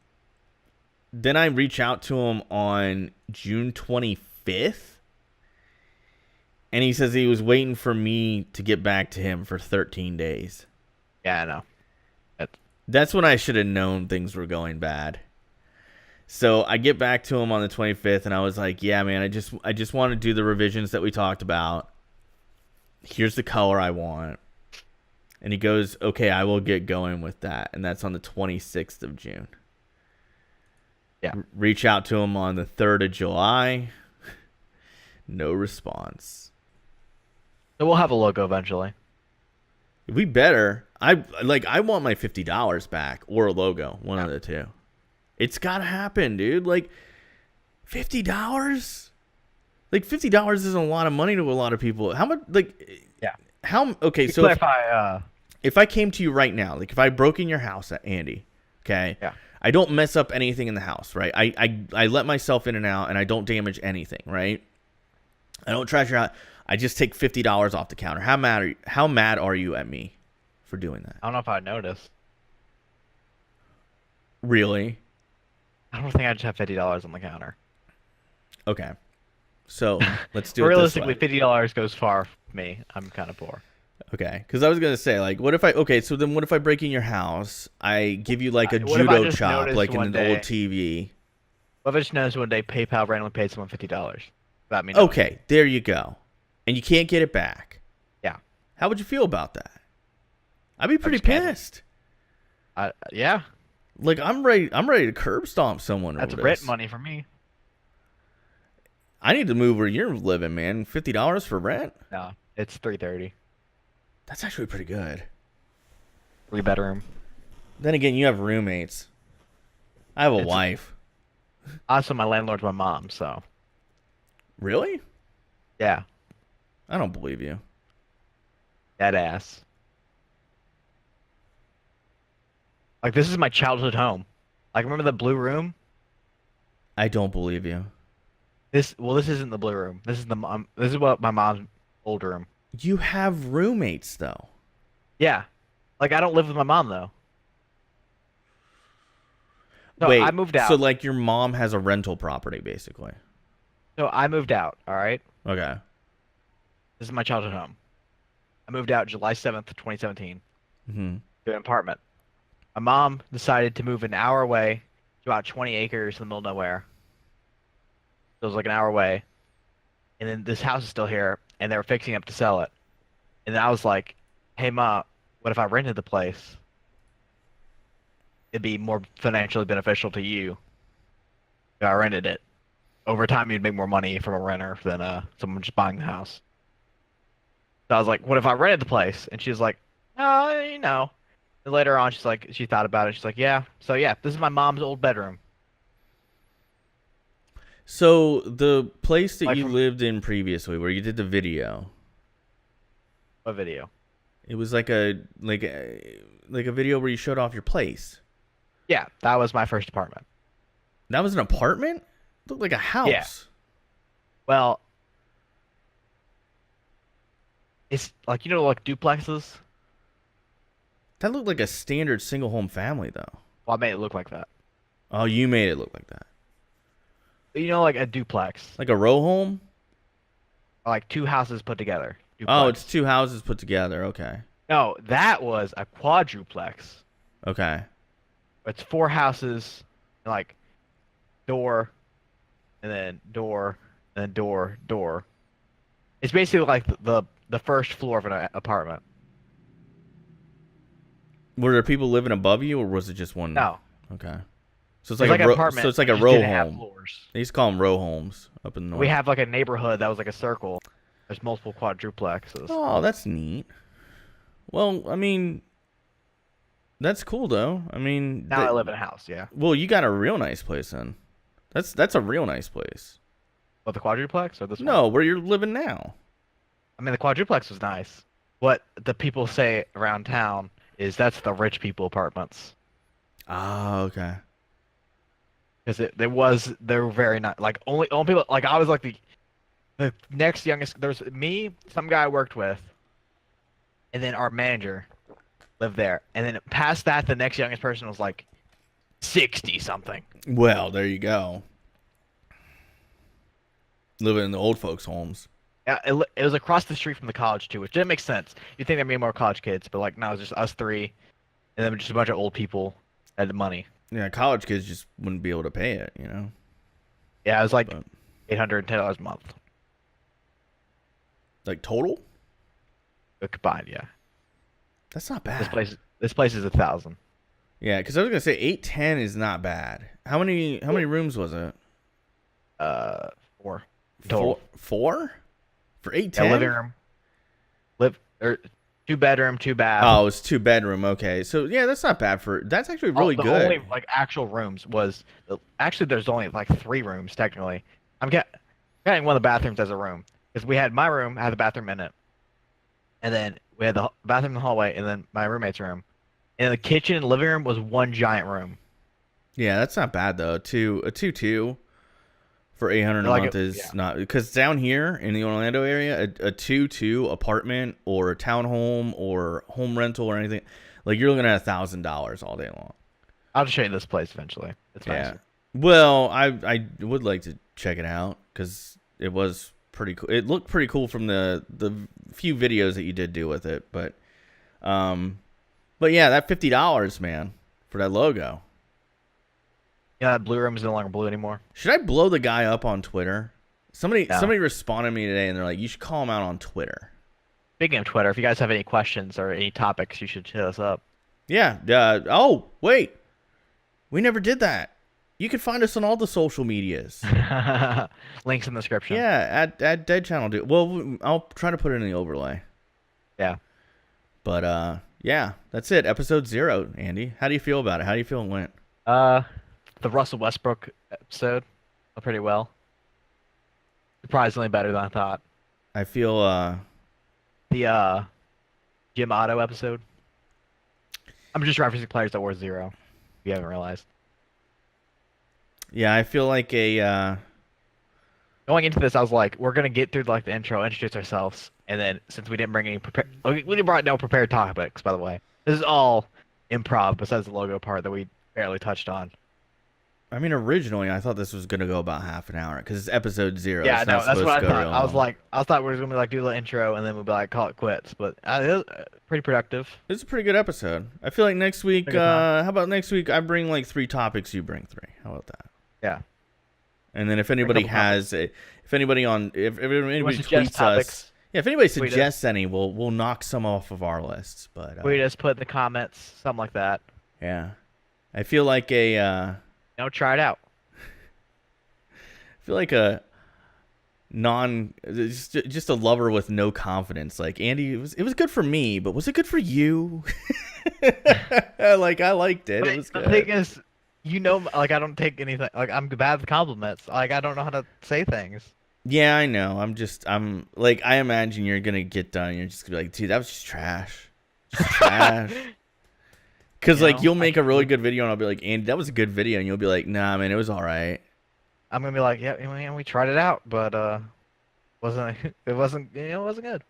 I reach out to him on June 25th. And he says he was waiting for me to get back to him for 13 days. Yeah, I know. That's when I should have known things were going bad. So I get back to him on the 25th, and I was like, "Yeah, man, I just want to do the revisions that we talked about. Here's the color I want." And he goes, "Okay, I will get going with that." And that's on the 26th of June. Yeah. Reach out to him on the 3rd of July. No response. So we'll have a logo eventually. We better. I want my $50 back or a logo, one of the two. It's gotta happen, dude. Like $50. Like $50 isn't a lot of money to a lot of people. How much? Like, Yeah. how? Okay, To so clarify, if I came to you right now, like if I broke in your house, Andy, okay, yeah. I don't mess up anything in the house, right? I let myself in and out, and I don't damage anything, right? I don't trash your house. I just take $50 off the counter. How mad are you at me for doing that? I don't know if I noticed. Really? I don't think I just have $50 on the counter. Okay. So let's do it Realistically, this way. $50 goes far for me. I'm kind of poor. Okay, because I was gonna say, like, what if I? Okay, so then what if I break in your house? I give you like a What if I judo just chop, noticed like in one an day- old TV. What if I just noticed one day PayPal randomly paid someone $50? Without me knowing. Okay, there you go, and you can't get it back. Yeah. How would you feel about that? I'd be pretty just can't. pissed. Yeah. Like I'm ready to curb stomp someone. That's over rent this. money for me. I need to move where you're living, man. $50 for rent? No, it's $330. That's actually pretty good. 3-bedroom. Then again, you have roommates. I have a It's- wife. Also, my landlord's my mom, so Really? yeah, I don't believe you. that ass. Like this is my childhood home. Like remember the blue room? I don't believe you. This isn't the blue room. This is the mom. This is what my mom's old room. You have roommates though. Yeah, like I don't live with my mom though. So Wait, I moved out. so like your mom has a rental property, basically. So I moved out. All right. Okay. This is my childhood home. I moved out July 7th, 2017, Mm-hmm. to an apartment. My mom decided to move an hour away to about 20 acres in the middle of nowhere. So it was like an hour away. And then this house is still here, and they were fixing up to sell it. And then I was like, hey, Ma, what if I rented the place? It'd be more financially beneficial to you if I rented it. Over time, you'd make more money from a renter than someone just buying the house. So I was like, what if I rented the place? And she was like, oh, you know. And later on, she thought about it. She's like, yeah. So yeah, this is my mom's old bedroom. So the place that Like you from- lived in previously, where you did the video, What video? it was like a video where you showed off your place. Yeah, that was my first apartment. That was an apartment? It looked like a house. Yeah. Well, it's like like duplexes. That looked like a standard single home family though. Well, I made it look like that. Oh, you made it look like that. Like a duplex, Like a row home? like two houses put together. Oh, Duplex. it's two houses put together. Okay. No, that was a quadruplex. Okay. It's four houses, and like door, and then door, and then door, door. It's basically like the first floor of an apartment. Were there people living above you, or was it just one? No, Okay. So it's it's like like a an row. apartment. So it's like it a just row didn't have home. floors. They used to call them row homes up in the north. We have like a neighborhood that was like a circle. There's multiple quadruplexes. Oh, that's neat. Well, I mean, that's cool though. I mean, Now I live in a house. Yeah. well, you got a real nice place then. That's a real nice place. What, the quadruplex or this one? No, where you're living now. I mean, the quadruplex was nice. What the people say around town is that's the rich people apartments. Ah, okay. Because they were very nice. Like only people, like I was like the next youngest. There's me, some guy I worked with, and then our manager lived there. And then past that, the next youngest person was like 60 something. Well, there you go. Living in the old folks' homes. Yeah, it was across the street from the college too, which didn't make sense. You'd think there'd be more college kids, but like no, it was just us three. And and then just a bunch of old people had the money. Yeah, college kids just wouldn't be able to pay it, you know. Yeah, it was like But $810 a month like total, combined. Yeah, that's not this bad. place is 1,000. Yeah, because I was gonna say 810 is not bad. How many rooms was it? 4 total. Four for Yeah, living 810. room, live or 2 bedroom, 2 bath. Oh, it's 2 bedroom. Okay, so yeah, that's not bad for. That's actually really The good. only like actual rooms was actually there's only like 3 rooms technically. Getting one of the bathrooms as a room because we had my room had the bathroom in it, and then we had the bathroom in the hallway, and then my roommate's room, and the kitchen and living room was one giant room. Yeah, that's not bad though. A two for 800 a Like month is yeah. not, because down here in the Orlando area, a 2-2 apartment or a townhome or home rental or anything, like you're looking at $1,000 all day long. I'll just show you this place eventually. It's Yeah. nice. Well, I would like to check it out because it was pretty cool. It looked pretty cool from the few videos that you did do with it, um, but yeah, that $50, man, for that logo. Yeah, that blue room is no longer blue anymore. Should I blow the guy up on Twitter? No. Somebody responded to me today, and they're like, "You should call him out on Twitter." Speaking of Twitter, if you guys have any questions or any topics, you should hit us up. Yeah. Oh, wait. We never did that. You can find us on all the social medias. Links in the description. Yeah, at Dead Channel. Dude. Well, I'll try to put it in the overlay. Yeah. But yeah, that's it. Episode 0, Andy. How do you feel about it? How do you feel it went? The Russell Westbrook episode went pretty well. Surprisingly better than I thought. I feel The Jim Otto episode. I'm just referencing players that were 0. If you haven't realized. yeah, I feel like a Going into this, I was like, we're gonna get through like the intro, introduce ourselves, and then since we didn't bring any we didn't brought no prepared topics, by the way. This is all improv besides the logo part that we barely touched on. I mean, originally I thought this was gonna go about half an hour because it's episode 0. Yeah, It's no, not that's supposed what I to go thought. real I was long. like, I thought we were gonna like do the intro and then we'd be like, call it quits. But it was pretty productive. It's a pretty good episode. I feel like next week, Pretty good time. how about next week I bring like 3 topics, you bring 3. How about that? Yeah. And then if anybody couple has if anybody Wanna suggest tweets topics? us, yeah, if anybody Tweet us. suggests any, we'll knock some off of our lists. But We just put in the comments, something like that. yeah, I feel like Try it out. I feel like a just a lover with no confidence. Like, Andy, it was good for me, but was it good for you? Like, I liked it. It was The good. thing is, like I don't take anything. Like I'm bad with compliments. Like I don't know how to say things. Yeah, I know. I'm like, I imagine you're gonna get done. You're just gonna be like, dude, that was just trash. Just trash. Because like, you'll make a really good video, and I'll be like, Andy, that was a good video, and you'll be like, nah, man, it was all right. I'm gonna be like, yeah, man, we tried it out, but wasn't it wasn't good.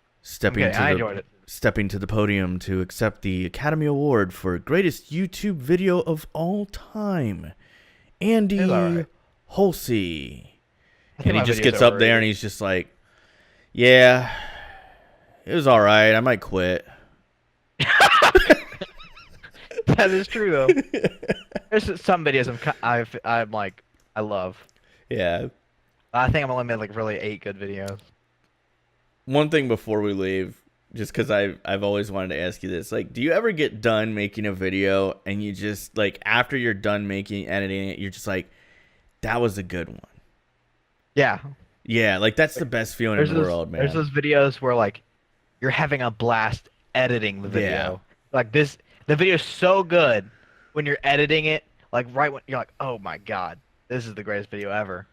I enjoyed it. Stepping to the podium to accept the Academy Award for greatest YouTube video of all time, Andy It was all right. Holsey. I think And he my just video's gets up there overrated. and he's just like, yeah, it was all right. I might quit. That is true though. There's some videos I'm like I love. Yeah. I think I've only made like really 8 good videos. One thing before we leave, just because I've always wanted to ask you this, like, do you ever get done making a video and you just, like, after you're done editing it, you're just like, that was a good one? Yeah. Yeah, like, that's the best feeling in the world, man. There's those videos where like you're having a blast editing the video. Yeah. Like the video's so good when you're editing it, like right when you're like, oh my god, this is the greatest video ever.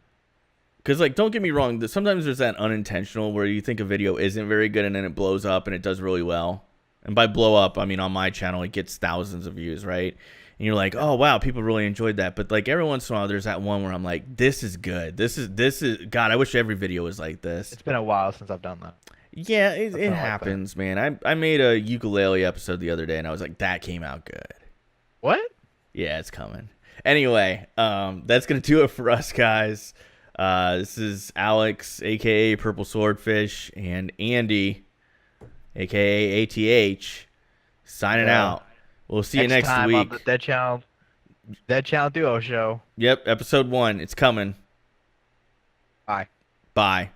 Because, like, don't get me wrong, sometimes there's that unintentional where you think a video isn't very good and then it blows up and it does really well. And by blow up, I mean on my channel, it gets thousands of views, right? And you're like, oh, wow, people really enjoyed that. But, like, every once in a while, there's that one where I'm like, this is good. This is, God, I wish every video was like this. It's been a while since I've done that. Yeah, it like happens, man. I made a ukulele episode the other day and I was like, that came out good. What? Yeah, it's coming. Anyway, that's going to do it for us, guys. This is Alex, a.k.a. Purple Swordfish, and Andy, a.k.a. ATH, signing out. We'll see you next time on the week. Dead Channel Duo Show. Yep, episode 1. It's coming. Bye. Bye.